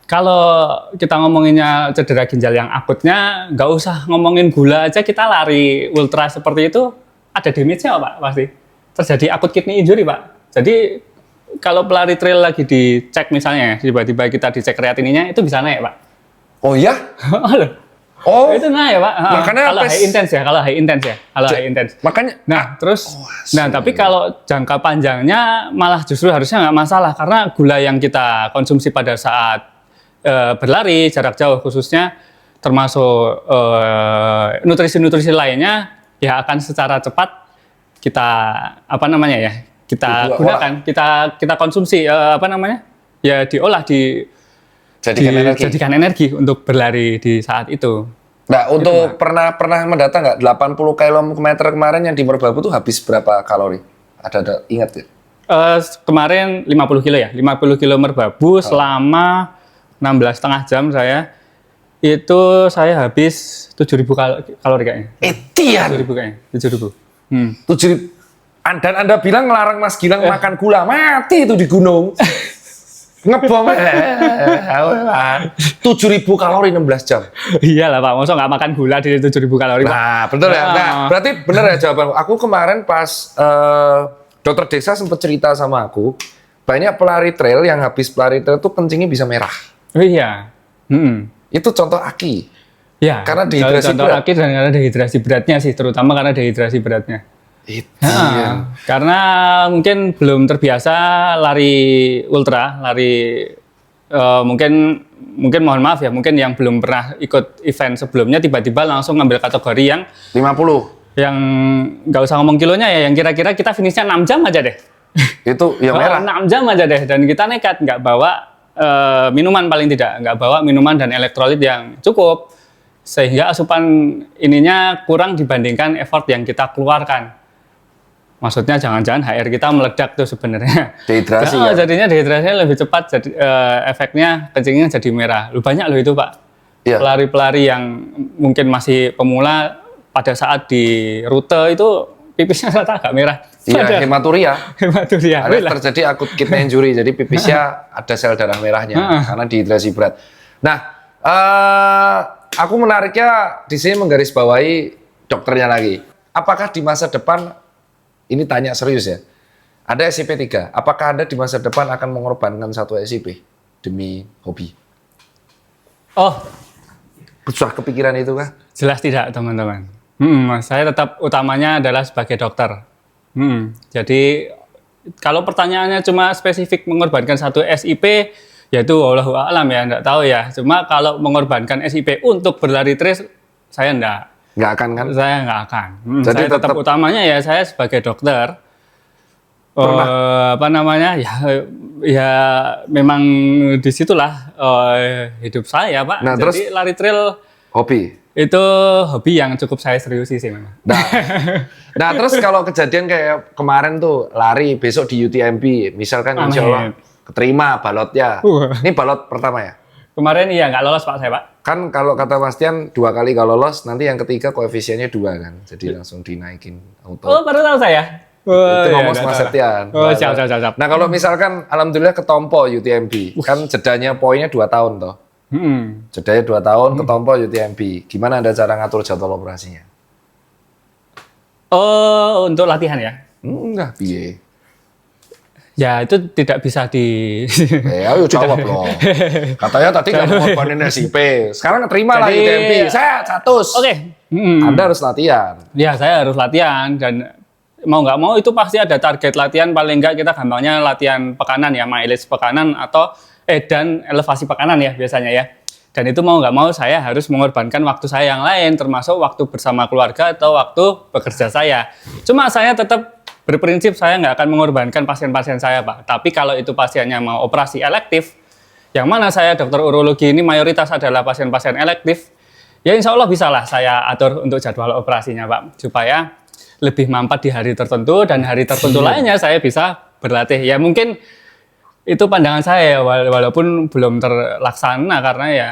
Kalau kita ngomonginnya cedera ginjal yang akutnya, nggak usah ngomongin gula aja, kita lari ultra seperti itu, ada damage-nya Pak, pasti. Terjadi akut kidney injury Pak. Jadi kalau pelari trail lagi dicek misalnya, tiba-tiba kita dicek kreatininya, itu bisa naik Pak. Oh iya? Oh, itu naik Pak. Makanya kalau high intense ya. Makanya. Tapi kalau jangka panjangnya malah justru harusnya nggak masalah karena gula yang kita konsumsi pada saat berlari jarak jauh khususnya termasuk nutrisi-nutrisi lainnya ya akan secara cepat kita gunakan, kita konsumsi diolah jadikan energi untuk berlari di saat itu. Nah, untuk pernah mendata nggak 80 km kemarin yang di Merbabu tuh habis berapa kalori? Ada ingat ya? Kemarin 50 kilo ya, 50 kilo Merbabu selama 16,5 jam saya habis 7.000 kalori kayaknya. Etian. 7.000 kayaknya, 7.000. 7.000. Dan Anda bilang ngelarang Mas Gilang makan gula, mati itu di gunung. Ngebom 7.000 kalori 16 jam. Iyalah Pak, masa nggak makan gula di 7.000 kalori Pak? Nah, betul ya. Nah, berarti bener ya jawaban. Aku kemarin pas dokter Desa sempat cerita sama aku, banyak pelari trail yang habis pelari trail tuh kencingnya bisa merah. Oh iya. Itu contoh aki. Ya. Karena dehidrasi contoh aki dan karena dehidrasi beratnya sih, terutama karena dehidrasi beratnya. Karena mungkin belum terbiasa lari ultra, mungkin mohon maaf ya, mungkin yang belum pernah ikut event sebelumnya tiba-tiba langsung ngambil kategori yang 50. Yang nggak usah ngomong kilonya ya, yang kira-kira kita finishnya 6 jam aja deh. Itu yang merah. 6 jam aja deh, dan kita nekat nggak bawa minuman paling tidak, nggak bawa minuman dan elektrolit yang cukup, sehingga asupan ininya kurang dibandingkan effort yang kita keluarkan. Maksudnya jangan-jangan HR kita meledak tuh sebenarnya. Dehidrasi ya? Jadinya dehidrasinya lebih cepat, jadi efeknya kencingnya jadi merah. Banyak loh itu Pak. Iya. Pelari-pelari yang mungkin masih pemula pada saat di rute itu pipisnya rata agak merah. Iya, hematuria. Ada terjadi akut kidney injury, jadi pipisnya ada sel darah merahnya karena dehidrasi berat. Nah, aku menariknya di sini menggarisbawahi dokternya lagi. Apakah di masa depan, ini tanya serius ya, ada SIP3, apakah Anda di masa depan akan mengorbankan satu SIP demi hobi? Oh, sudah kepikiran itu kah? Jelas tidak teman-teman. Saya tetap utamanya adalah sebagai dokter. Jadi kalau pertanyaannya cuma spesifik mengorbankan satu SIP, yaitu wallahu a'lam ya, enggak tahu ya. Cuma kalau mengorbankan SIP untuk berlari trail, saya enggak. Nggak akan kan? Saya nggak akan. Jadi saya tetap utamanya ya saya sebagai dokter. Apa namanya ya memang disitulah hidup saya Pak. Nah, jadi terus lari trail hobi itu hobi yang cukup saya seriusi sih memang. Nah terus kalau kejadian kayak kemarin tuh lari besok di UTMB, misalkan insya Allah keterima balotnya. Ini balot pertama ya? Kemarin iya nggak lolos Pak saya Pak. Kan kalau kata Mas Tian 2 kali kalau lolos, nanti yang ketiga koefisiennya 2 kan, jadi langsung dinaikin auto. Oh baru tahu saya. Itu ngomong sama Septian. Oh siap. Nah kalau misalkan alhamdulillah ketompo UTMB, kan jedanya poinnya 2 tahun toh. Jedanya 2 tahun ketompo UTMB. Gimana Anda cara ngatur jadwal operasinya? Oh untuk latihan ya? Enggak, piye. Ya itu tidak bisa di. Ayo jawab loh. Katanya tadi nggak mau ngorbanin SIP. Sekarang terima lah UTMB. Saya 100. Oke. Anda harus latihan. Ya saya harus latihan dan mau nggak mau itu pasti ada target latihan, paling nggak kita gampangnya latihan pekanan ya, mileage pekanan atau dan elevasi pekanan ya biasanya ya. Dan itu mau nggak mau saya harus mengorbankan waktu saya yang lain, termasuk waktu bersama keluarga atau waktu bekerja saya. Cuma saya tetap berprinsip saya nggak akan mengorbankan pasien-pasien saya Pak. Tapi kalau itu pasiennya mau operasi elektif, yang mana saya dokter urologi ini mayoritas adalah pasien-pasien elektif, ya insya Allah bisalah saya atur untuk jadwal operasinya Pak, supaya lebih mampat di hari tertentu dan hari tertentu lainnya saya bisa berlatih. Ya mungkin itu pandangan saya walaupun belum terlaksana karena ya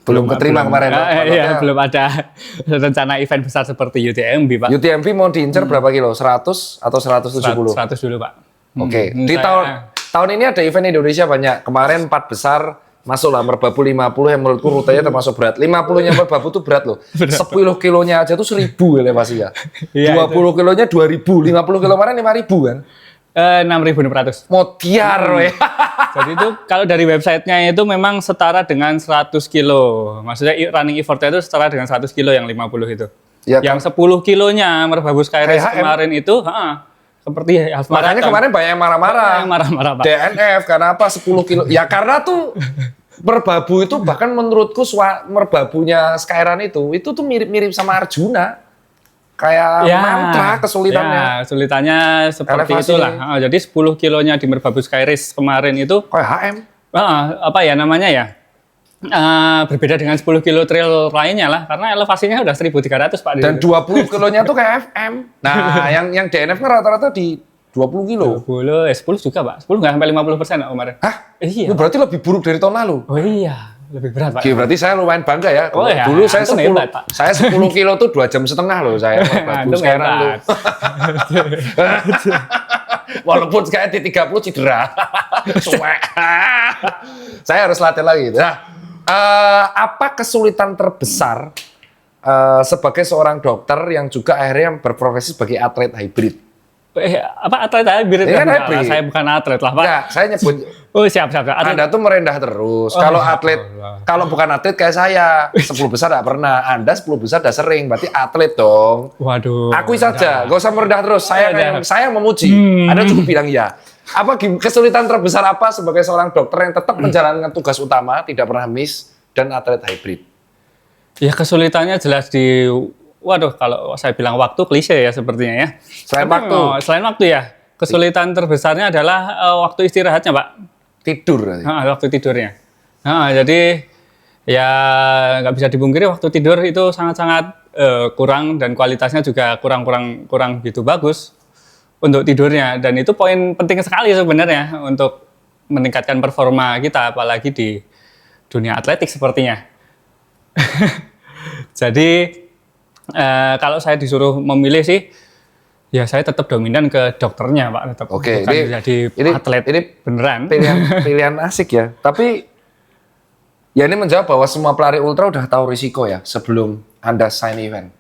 belum keterima kemarin. Iya, belum ada rencana event besar seperti UTMB Pak. UTMB mau diincar berapa kilo? 100 atau 170? 100 dulu Pak. Oke. Di tahun ini ada event Indonesia banyak. Kemarin 4 besar masuklah Merbabu 50 yang menurutku rutenya termasuk berat. 50-nya Merbabu tuh berat loh. 10 kilonya aja tuh 1.000 elevasinya. 20 kilonya 2.000, 50 kilo kemarin 5.000 kan? 6.600. Motiar weh. Jadi itu kalau dari websitenya itu memang setara dengan 100 kilo. Maksudnya running effortnya itu setara dengan 100 kilo yang 50 itu. Ya, yang 10 kilonya Merbabu Sky Race kemarin itu, seperti half marathon. Makanya kemarin banyak yang marah-marah. Pak. DNF, karena apa 10 kilo? Ya karena tuh Merbabu itu bahkan menurutku Merbabunya Skyrun itu tuh mirip-mirip sama Arjuna. Kayak mantra kesulitannya. Ya, kesulitannya seperti elevasi itulah. Jadi 10 kilonya di Merbabu Sky Race kemarin itu kayak HM. Apa ya namanya ya? Berbeda dengan 10 kilo trail lainnya lah, karena elevasinya udah 1.300 Pak. Dan 20 kilonya tuh kayak FM. Nah, yang DNF kan rata-rata di 20 kilo. 10 juga Pak. 10 nggak sampai 50% kemarin. Hah? Iya. Itu berarti lebih buruk dari tahun lalu. Oh iya. Lebih berat Pak. Oke, berarti saya lumayan bangga ya. Ya. Dulu saya 10 kilo tuh 2,5 jam loh saya. Sekarang tuh. Walaupun sekarang di 30 cedera. Saya harus latih lagi. Nah, apa kesulitan terbesar sebagai seorang dokter yang juga akhirnya berprofesi sebagai atlet hybrid? Apa atlet hybrid? Hybrid. Saya bukan atlet lah Pak. Enggak, saya nyebut. Oh siap. Anda tuh merendah terus. Kalau bukan atlet kayak saya, 10 besar enggak pernah. Anda 10 besar udah sering, berarti atlet dong. Waduh. Akui saja, enggak usah merendah terus. Saya memuji. Anda cukup bilang ya. Apa kesulitan terbesar apa sebagai seorang dokter yang tetap menjalankan tugas utama, tidak pernah miss, dan atlet hybrid? Ya kesulitannya jelas di, kalau saya bilang waktu klise ya sepertinya ya. Selain waktu ya, kesulitan terbesarnya adalah waktu istirahatnya Pak. Tidur. Waktu tidurnya. Jadi ya nggak bisa dipungkiri waktu tidur itu sangat-sangat kurang dan kualitasnya juga kurang gitu bagus untuk tidurnya, dan itu poin penting sekali sebenarnya untuk meningkatkan performa kita apalagi di dunia atletik sepertinya. Jadi kalau saya disuruh memilih sih, ya saya tetap dominan ke dokternya Pak, tetap bukan jadi atlet. Ini beneran pilihan asik ya. Tapi ya ini menjawab bahwa semua pelari ultra udah tahu risiko ya sebelum Anda sign event.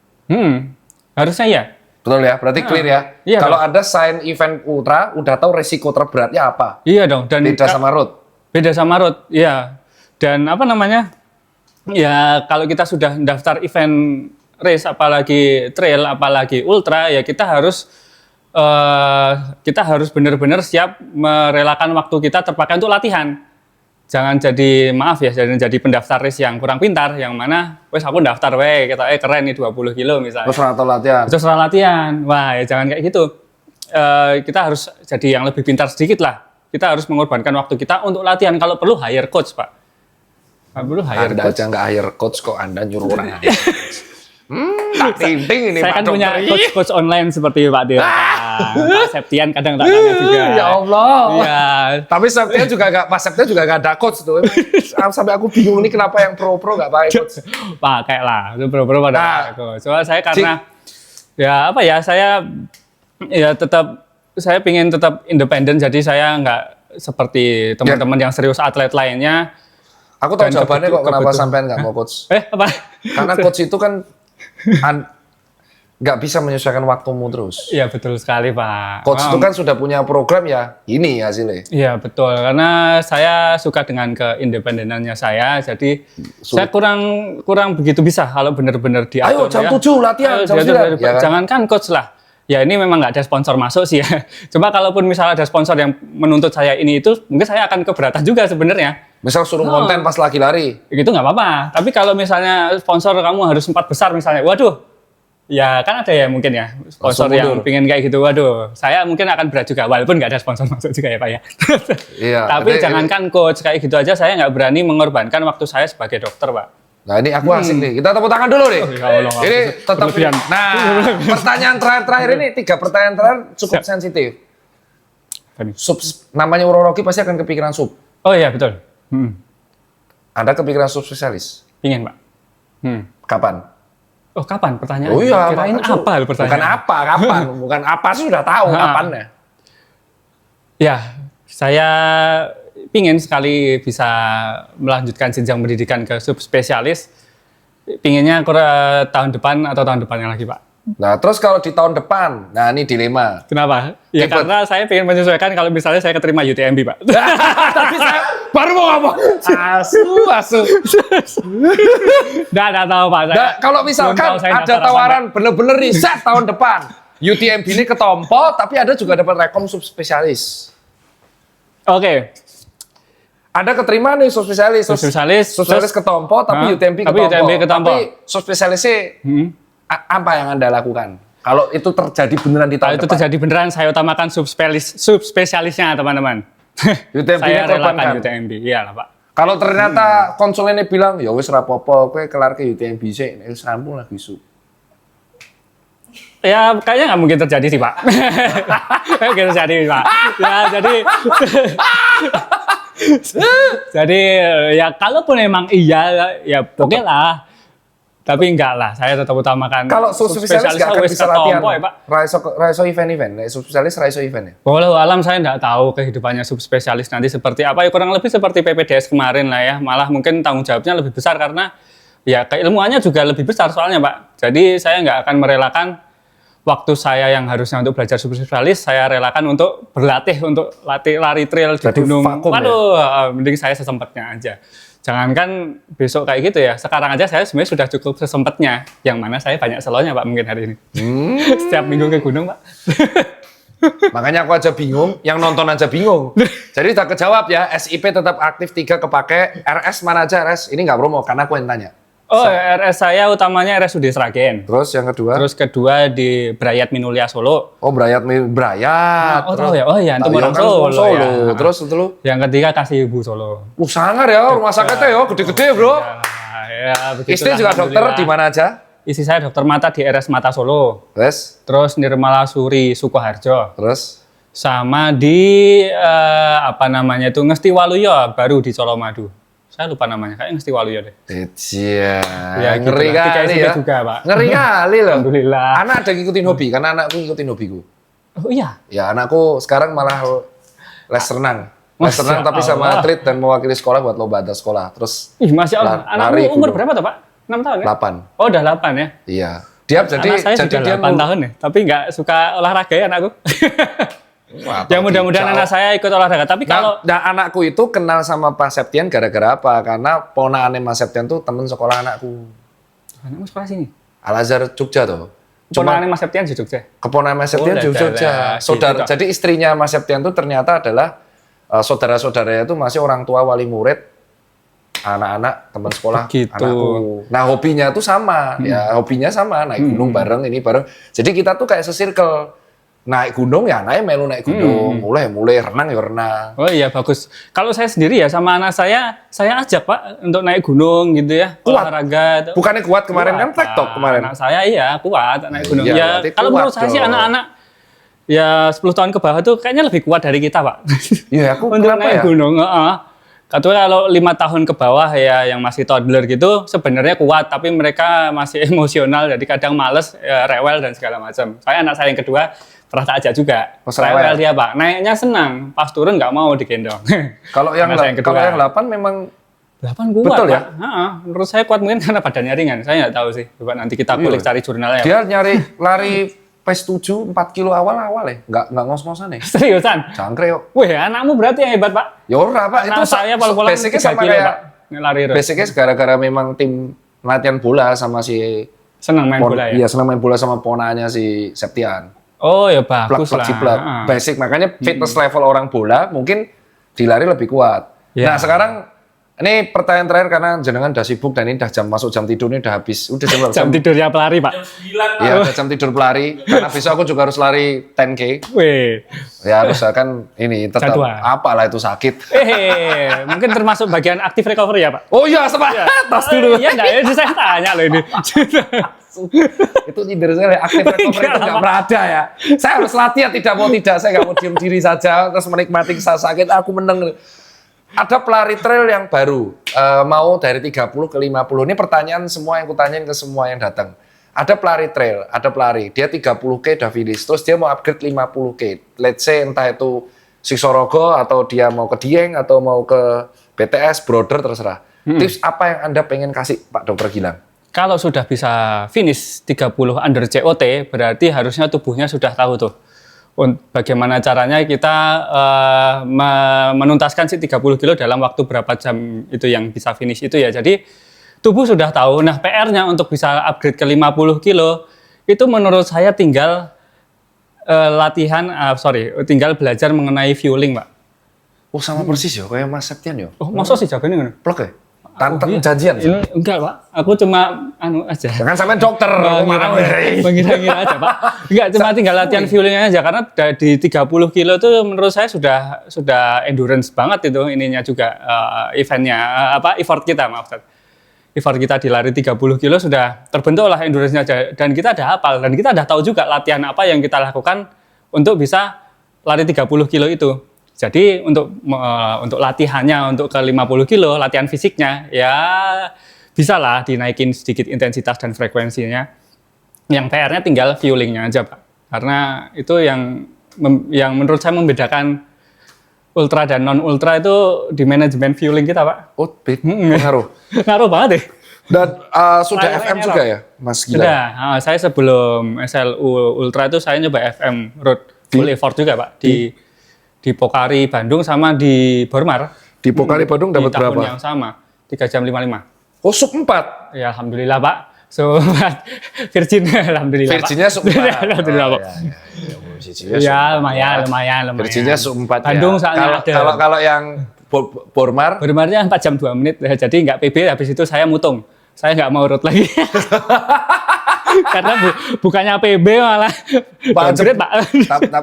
Harusnya ya. Betul ya, berarti clear ya. Iya, kalau Anda sign event ultra udah tahu risiko terberatnya apa. Iya dong. Dan beda sama road. Beda sama road, ya. Dan apa namanya? Ya kalau kita sudah daftar event race, apalagi trail, apalagi ultra, ya kita harus benar-benar siap merelakan waktu kita terpakai untuk latihan. Jangan jadi, maaf ya, jadi pendaftar race yang kurang pintar, yang mana, wes aku daftar kita keren nih 20 kilo misalnya. Terus latihan. Wah, ya jangan kayak gitu. Kita harus jadi yang lebih pintar sedikit lah. Kita harus mengorbankan waktu kita untuk latihan. Kalau perlu hire coach, Pak. Kalau perlu hire Anda coach. aja nggak hire coach kok, Anda nyuruh orang. Tak tinting ini Saya Pak kan punya Dokter. coach online seperti Pak Dewa. Pak Septian kadang tak tanya juga. Ya Allah. Iya. Tapi Septian juga nggak, Pas Septian juga nggak ada coach tuh. Sampai aku bingung nih kenapa yang pro nggak pakai coach. Pakai lah, itu bro pada pakai coach. Soalnya saya karena ya apa ya, saya ya saya ingin tetap independen, jadi saya nggak seperti teman-teman yang serius atlet lainnya. Aku tahu Dan jawabannya kok kenapa kebetulan. sampean nggak mau coach. Apa? Karena coach itu kan nggak bisa menyesuaikan waktumu terus. Iya betul sekali Pak. Coach itu kan sudah punya program ya, ini hasilnya. Iya betul, karena saya suka dengan keindependenannya saya, jadi saya kurang begitu bisa kalau benar-benar Ayo diatur. jam 7 latihan, jam 9. Ya kan? Jangankan coach lah. Ya ini memang nggak ada sponsor masuk sih ya. Cuma kalaupun misalnya ada sponsor yang menuntut saya ini itu, mungkin saya akan keberatan juga sebenarnya. Misal suruh konten pas lagi lari. Gitu nggak apa-apa. Tapi kalau misalnya sponsor kamu harus 4 besar misalnya, waduh. Ya kan ada ya mungkin ya sponsor yang pingin kayak gitu. Waduh, saya mungkin akan berat juga walaupun nggak ada sponsor masuk juga ya Pak ya. Iya. Tapi jangankan coach kayak gitu aja saya nggak berani mengorbankan waktu saya sebagai dokter Pak. Nah ini aku asik nih. Kita tepuk tangan dulu nih. Ya Allah, ini tetap. berlebihan. Nah, pertanyaan terakhir ini 3 pertanyaan terakhir cukup sensitif. Sup, namanya urologi pasti akan kepikiran sup. Oh iya betul. Anda kepikiran sup spesialis? Ingin Pak. Kapan? Oh kapan pertanyaannya? Oh iya, Kirain apa pertanyaan? Bukan apa, kapan? Bukan apa sih sudah tahu kapannya. Ya, saya pingin sekali bisa melanjutkan jenjang pendidikan ke subspesialis. Pinginnya tahun depan atau tahun depannya lagi, Pak. Nah, terus kalau di tahun depan, nah ini dilema. Kenapa? Ya karena saya pengen menyesuaikan kalau misalnya saya keterima UTMB, Pak. Tapi saya baru mau ngomong. Asu. Nggak tahu, Pak. Nah, kalau misalkan ada tawaran bener-bener riset tahun depan, UTMB ini ketompo, tapi ada juga dapat rekom subspesialis. Oke. Ada keterima nih subspesialis ketompo, tapi UTMB ketompo. Tapi subspesialisnya apa yang Anda lakukan? Kalau itu terjadi beneran di tahun depan? Kalau itu terjadi beneran, saya utamakan subspesialisnya, teman-teman. UTMB saya relakan UTMB, iyalah Pak. Kalau ternyata konsulennya bilang, ya wis rapopo, kowe kelar ke UTMB sih, wis rampung lagi su. Ya kayaknya nggak mungkin terjadi sih Pak. Nggak mungkin terjadi Pak. Ya jadi ya kalaupun emang iya ya oke lah. Tapi enggak lah, saya tetap utamakan. Kalau subspesialis nggak akan bisa latihan, ya, Pak. Raiso event, subspesialis raiso event ya? Walau alam saya nggak tahu kehidupannya subspesialis nanti seperti apa. Ya kurang lebih seperti PPDS kemarin lah ya. Malah mungkin tanggung jawabnya lebih besar karena ya keilmuannya juga lebih besar soalnya Pak. Jadi saya nggak akan merelakan waktu saya yang harusnya untuk belajar subspesialis, saya relakan untuk berlatih, untuk lari trail di gunung. Waduh, mending saya sesempatnya aja. Jangankan besok kayak gitu ya, sekarang aja saya sebenarnya sudah cukup sesempatnya. Yang mana saya banyak selonya Pak mungkin hari ini. Setiap minggu ke gunung Pak. Makanya aku aja bingung, yang nonton aja bingung. Jadi udah kejawab ya, SIP tetap aktif 3 kepake, RS mana aja RS? Ini nggak promo, karena aku yang tanya. Oh, RS saya utamanya RSUD Sragen. Terus yang kedua? Terus kedua di Brayat Minulia Solo. Oh, Brayat. Oh, tahu ya. Oh iya, itu orang Solo. Ya. Terus itu lu? Yang ketiga Kasih Ibu Solo. Sangar ya, rumah sakitnya ya, gede-gede, Bro. Ya, istri juga dokter di mana aja? Istri saya dokter mata di RS Mata Solo. Terus Nirmala Suri Sukoharjo. Terus sama di Ngesti Waluyo baru di Colomadu. Saya lupa namanya, kayaknya Ngesti Waluyo deh. Iya, ya, ngeri gitu kali ya. Juga, Pak. Ngeri kali loh. Alhamdulillah. Anak ada ngikutin hobi, karena anakku ngikutin hobiku. Oh iya? Ya, anakku sekarang malah les renang. Les renang tapi sama atlet dan mewakili sekolah buat lomba antar sekolah. Terus Masya Allah, anakmu umur berapa tuh Pak? 6 tahun ya? 8. Oh udah 8 ya? Iya. Dia jadi saya dia 8 tahun ya, tapi nggak suka olahraga ya anakku. Ya mudah-mudahan anak saya ikut olahraga. Tapi kalau anakku itu kenal sama Pak Septian gara-gara apa? Karena ponakannya Mas Septian tuh temen sekolah anakku. Anakmu sekolah sini? Al-Azhar Jogja tuh. Keponakan Mas Septian di Jogja. Keponakan Mas Septian di Jogja. Saudara, jadi istrinya Mas Septian tuh ternyata adalah saudara-saudaranya itu masih orang tua wali murid, anak-anak teman sekolah gitu. Anakku. Nah hobinya tuh sama, ya hobinya sama, naik gunung bareng, ini bareng. Jadi kita tuh kayak se-circle. Naik gunung ya anaknya melu naik gunung, mulai renang ya renang. Oh iya bagus. Kalau saya sendiri ya sama anak saya ajak Pak untuk naik gunung gitu ya, olahraga. Bukannya kuat kemarin kan TikTok kemarin. Anak saya iya kuat naik gunung. Iya, Ya kalau menurut saya sih anak-anak ya 10 tahun ke bawah tuh kayaknya lebih kuat dari kita Pak. Iya aku untuk naik gunung. Kecuali kalau 5 tahun ke bawah ya yang masih toddler gitu sebenarnya kuat tapi mereka masih emosional jadi kadang males, ya, rewel dan segala macam. Anak saya yang kedua pernah tak ajak juga. Rewel dia Pak, naiknya senang, pas turun nggak mau digendong. Kalau yang 8 memang 8 kuat betul ya? Pak. Menurut saya kuat mungkin karena badannya ringan. Saya nggak tahu sih. Coba nanti kita kulik cari jurnalnya. Dia nyari lari PES 7 4 kilo awal ya? Nggak ngos-ngosan ya? Seriusan? Jangkrik yuk. Wih, anakmu berarti yang hebat Pak. Ya ora Pak, itu saya pola-pola basicnya sama kilo, kayak Pak. Lari basicnya gara-gara memang tim latihan bola sama si senang main bola ya? Iya senang main bola sama ponanya si Septian. Oh ya bagus lah. Basic, makanya fitness level orang bola mungkin di lari lebih kuat. Nah sekarang ini pertanyaan terakhir karena jenengan udah sibuk dan ini udah masuk jam tidur ini udah habis. Udah jam tidurnya pelari Pak. Iya udah jam tidur pelari karena besok aku juga harus lari 10K. Wih. Ya harus kan ini tetap apalah itu sakit. Mungkin termasuk bagian aktif recovery ya Pak. Oh iya semangat tas dulu. Iya enggak ya saya tanya loh ini. Itu nyindir saya aktif recovery itu nggak pernah ada ya. Saya harus latihan tidak saya nggak mau diam diri saja terus menikmati kisah sakit aku menang. Ada pelari trail yang baru mau dari 30 ke 50 ini pertanyaan semua yang kutanyain ke semua yang datang. Ada pelari trail, ada pelari dia 30K udah finish terus dia mau upgrade 50K. Let's say entah itu Siksorogo atau dia mau ke Dieng atau mau ke BTS, Brother terserah. Tips apa yang Anda pengen kasih Pak Dokter Gilang? Kalau sudah bisa finish 30 under COT, berarti harusnya tubuhnya sudah tahu tuh. Bagaimana caranya kita menuntaskan si 30 kilo dalam waktu berapa jam itu yang bisa finish itu ya. Jadi tubuh sudah tahu. Nah PR-nya untuk bisa upgrade ke 50 kilo, itu menurut saya tinggal tinggal belajar mengenai fueling Pak. Oh sama persis ya, kayak Mas Septian ya? Oh masa sih jawabannya gimana? Plek ya? Tantang janjian? Enggak Pak, aku cuma aja. Jangan sampai dokter. Mengira-ngira aja Pak. Enggak, cuma tinggal latihan fuelingnya aja. Karena di 30 kilo itu menurut saya sudah endurance banget itu ininya juga eventnya, effort kita maaf Ustaz. Effort kita di lari 30 kilo sudah terbentuk lah endurance-nya dan kita ada hafal dan kita udah tahu juga latihan apa yang kita lakukan untuk bisa lari 30 kilo itu. Jadi untuk latihannya untuk ke 50 kilo, latihan fisiknya ya bisa lah dinaikin sedikit intensitas dan frekuensinya. Yang PR-nya tinggal fuelingnya aja Pak. Karena itu yang menurut saya membedakan ultra dan non-ultra itu di manajemen fueling kita Pak. Oh, ngaruh. Ngaruh banget deh. Dan sudah FM juga ya Mas Gilang? Sudah, saya sebelum SLU Ultra itu saya nyoba FM Road Full Effort juga Pak. Di Pokari Bandung sama di Bormar. Di Pokari Bandung dapat berapa? Di tahun yang sama, 3 jam 55. Oh, sub 4? Ya, alhamdulillah Pak. Virgin, alhamdulillah Virginnya sub 4? Alhamdulillah Pak. Ya, lumayan. Virginnya sub 4 Bandung ya. Kalau yang Bormarnya 4 jam 2 menit, jadi nggak PB, habis itu saya mutung. Saya nggak mau road lagi. Karena bukannya PB malah Pak.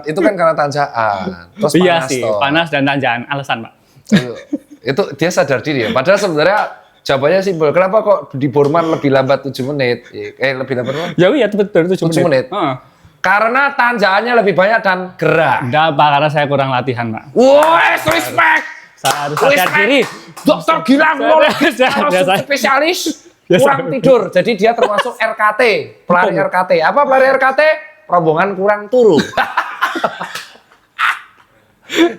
Itu kan karena tanjakan. Terus iya panas sih, panas dan tanjakan. Alasan Pak. Itu dia sadar diri ya. Padahal sebenarnya jawabannya simpel. Kenapa kok di Bormar lebih lambat 7 menit? Lebih lambat berapa? Ya iya, betul 7 menit. Karena tanjakannya lebih banyak dan gerak. Enggak Pak, karena saya kurang latihan Pak. Wah, respect. Saya harus sadar diri. Dokter Gilang spesialis. Kurang tidur, jadi dia termasuk RKT, pelari RKT. Apa pelari RKT? Rombongan kurang turu.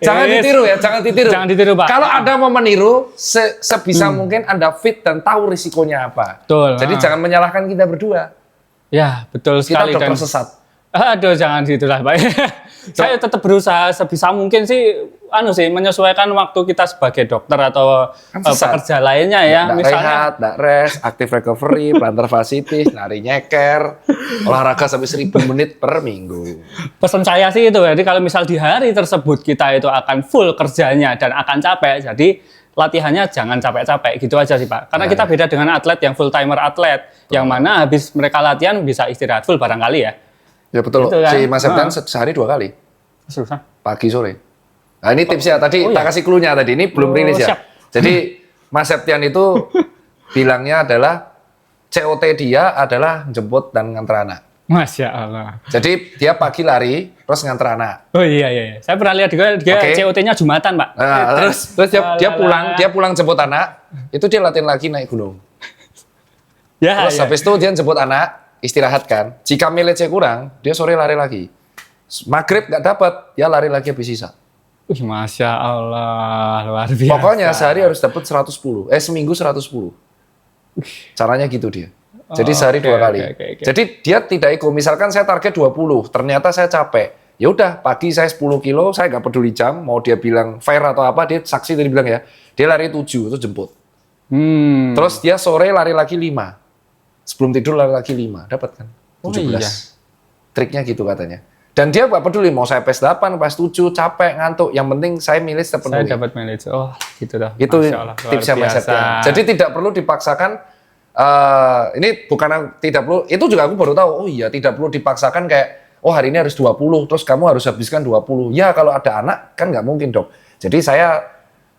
Jangan ditiru ya, jangan ditiru Pak. Kalau Anda mau meniru, sebisa mungkin Anda fit dan tahu risikonya apa. Betul. Jadi jangan menyalahkan kita berdua. Ya, betul sekali. Kita dokter sesat. Aduh, jangan gitulah Pak. Saya tetap berusaha sebisa mungkin sih anu sih menyesuaikan waktu kita sebagai dokter atau Kan sesat. pekerja lainnya ya. Nggak Misalnya rehat, nggak rest, active recovery, plantar fasciitis, lari nyeker, olahraga sampai 1000 menit per minggu. pesan saya sih itu, jadi kalau misal di hari tersebut kita itu akan full kerjanya dan akan capek, jadi latihannya jangan capek-capek gitu aja sih Pak. Karena kita beda dengan atlet yang full timer atlet, yang mana habis mereka latihan bisa istirahat full barangkali ya. Ya betul, Gitu kan? si Mas Septian sehari 2 kali, Susah. pagi sore. Nah ini tipsnya tadi, oh tak iya. kasih clue-nya tadi, ini belum Oh, rilis ya. siap. Jadi Mas Septian itu bilangnya adalah COT dia adalah jemput dan nganter anak. Masya Allah. Jadi dia pagi lari, terus nganter anak. Oh iya. Saya pernah lihat juga dia Oke. COT-nya Jumatan Pak. Nah, terus dia pulang jemput anak, itu dia latihan lagi naik gunung. Ya, Terus ya. habis itu dia jemput anak, istirahat kan. Jika mileage kurang, dia sore lari lagi. Maghrib nggak dapat, dia lari lagi habis sisa. Masya Allah, luar biasa. Pokoknya sehari harus dapat 110, seminggu 110. Caranya gitu dia. Jadi sehari oke, 2 kali. oke. Jadi dia tidak ego. Misalkan saya target 20, ternyata saya capek. Ya udah, pagi saya 10 kilo, saya nggak peduli jam. Mau dia bilang fair atau apa, dia saksi tadi bilang ya. Dia lari 7, itu jemput. Terus dia sore lari lagi 5. Sebelum tidur lari lagi 5. Dapat kan? 17. iya. Triknya gitu katanya. Dan dia nggak peduli, mau saya PES 8, PES 7, capek, ngantuk. Yang penting saya milih Saya terpenuhi. dapat manage. Oh, gitu dah. Itu Masya Allah, luar tipsnya Mas biasa. Septian. Jadi tidak perlu dipaksakan. Ini bukan tidak perlu. Itu juga aku baru tahu. Oh iya, tidak perlu dipaksakan kayak oh hari ini harus 20, terus kamu harus habiskan 20. Ya kalau ada anak kan nggak mungkin dok. Jadi saya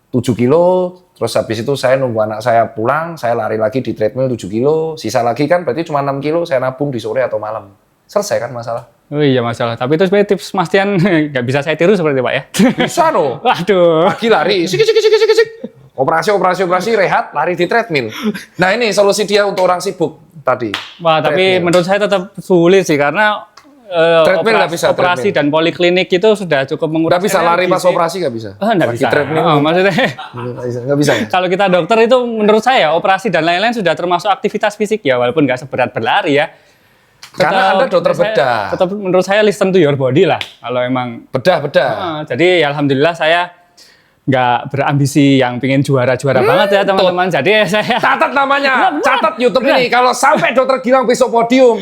7 kilo, terus habis itu saya nunggu anak saya pulang, saya lari lagi di treadmill 7 kilo, sisa lagi kan berarti cuma 6 kilo saya nabung di sore atau malam. Selesai kan masalah. Oh iya masalah. Tapi itu sebenarnya tips Mas Tian nggak bisa saya tiru seperti itu Pak ya. Bisa no. Waduh. Pagi lari, sik. Operasi, rehat, lari di treadmill. Nah ini solusi dia untuk orang sibuk tadi. Wah, tapi Treadmill. menurut saya tetap sulit sih karena Treadmill nggak bisa, operasi treadmill. dan poliklinik itu sudah cukup menguras Nggak bisa lari energi pas sih. operasi nggak bisa. Nggak Pagi bisa. treadmill Maksudnya nggak bisa ya? kalau kita dokter itu menurut saya operasi dan lain-lain sudah termasuk aktivitas fisik ya walaupun nggak seberat berlari ya. Karena Anda dokter bedah. Tetap menurut saya listen to your body lah kalau emang. Bedah. Jadi ya alhamdulillah saya nggak berambisi yang pingin juara-juara banget ya teman-teman. Jadi saya Catat namanya, Benar, catat YouTube benar. ini. Kalau sampai dokter Gilang besok podium,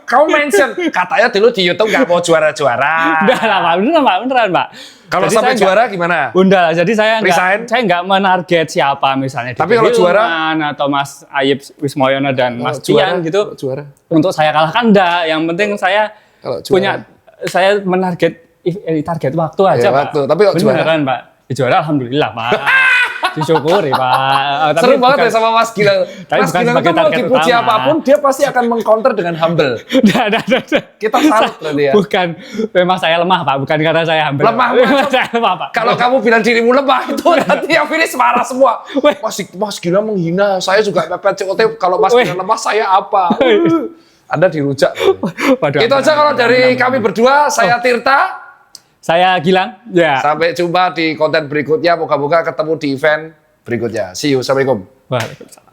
kamu mention. Katanya dulu di YouTube nggak mau juara-juara. udah lah Pak, beneran Pak. Kalau Jadi sampai saya juara gimana? Udah, jadi Resign? saya nggak menarget siapa misalnya. Tapi kalau Didi juara? Hilman atau Mas Ayib Wismoyono dan Mas Juara, Tian gitu. Juara. Untuk saya kalahkan enggak. Yang penting saya Kalau juara. punya saya menarget target waktu aja Ya, Pak. waktu. Tapi kalau juara? Beneran Pak. Juara alhamdulillah Pak. Disyukuri Pak. Tapi Seru banget bukan- ya sama Mas Gilang. Tapi Mas bukan Gilang sebagai itu mau target dipuji utama. apapun, dia pasti akan mengcounter dengan humble. Dah. Kita salut berarti ya. Bukan, memang saya lemah Pak, bukan karena saya humble. Lemah, Memang saya lemah Pak. Kalau kamu bilang dirimu lemah, itu nanti yang finish marah semua. Mas Gilang menghina, saya juga pepet COT. Kalau Mas Weh. Gilang lemah, saya apa? Anda dirujak. Waduh, Itu aja kalau dari kami berdua, saya Tirta. Saya Gilang. Ya. Sampai jumpa di konten berikutnya. Moga-moga ketemu di event berikutnya. See you. Assalamualaikum. Waalaikumsalam.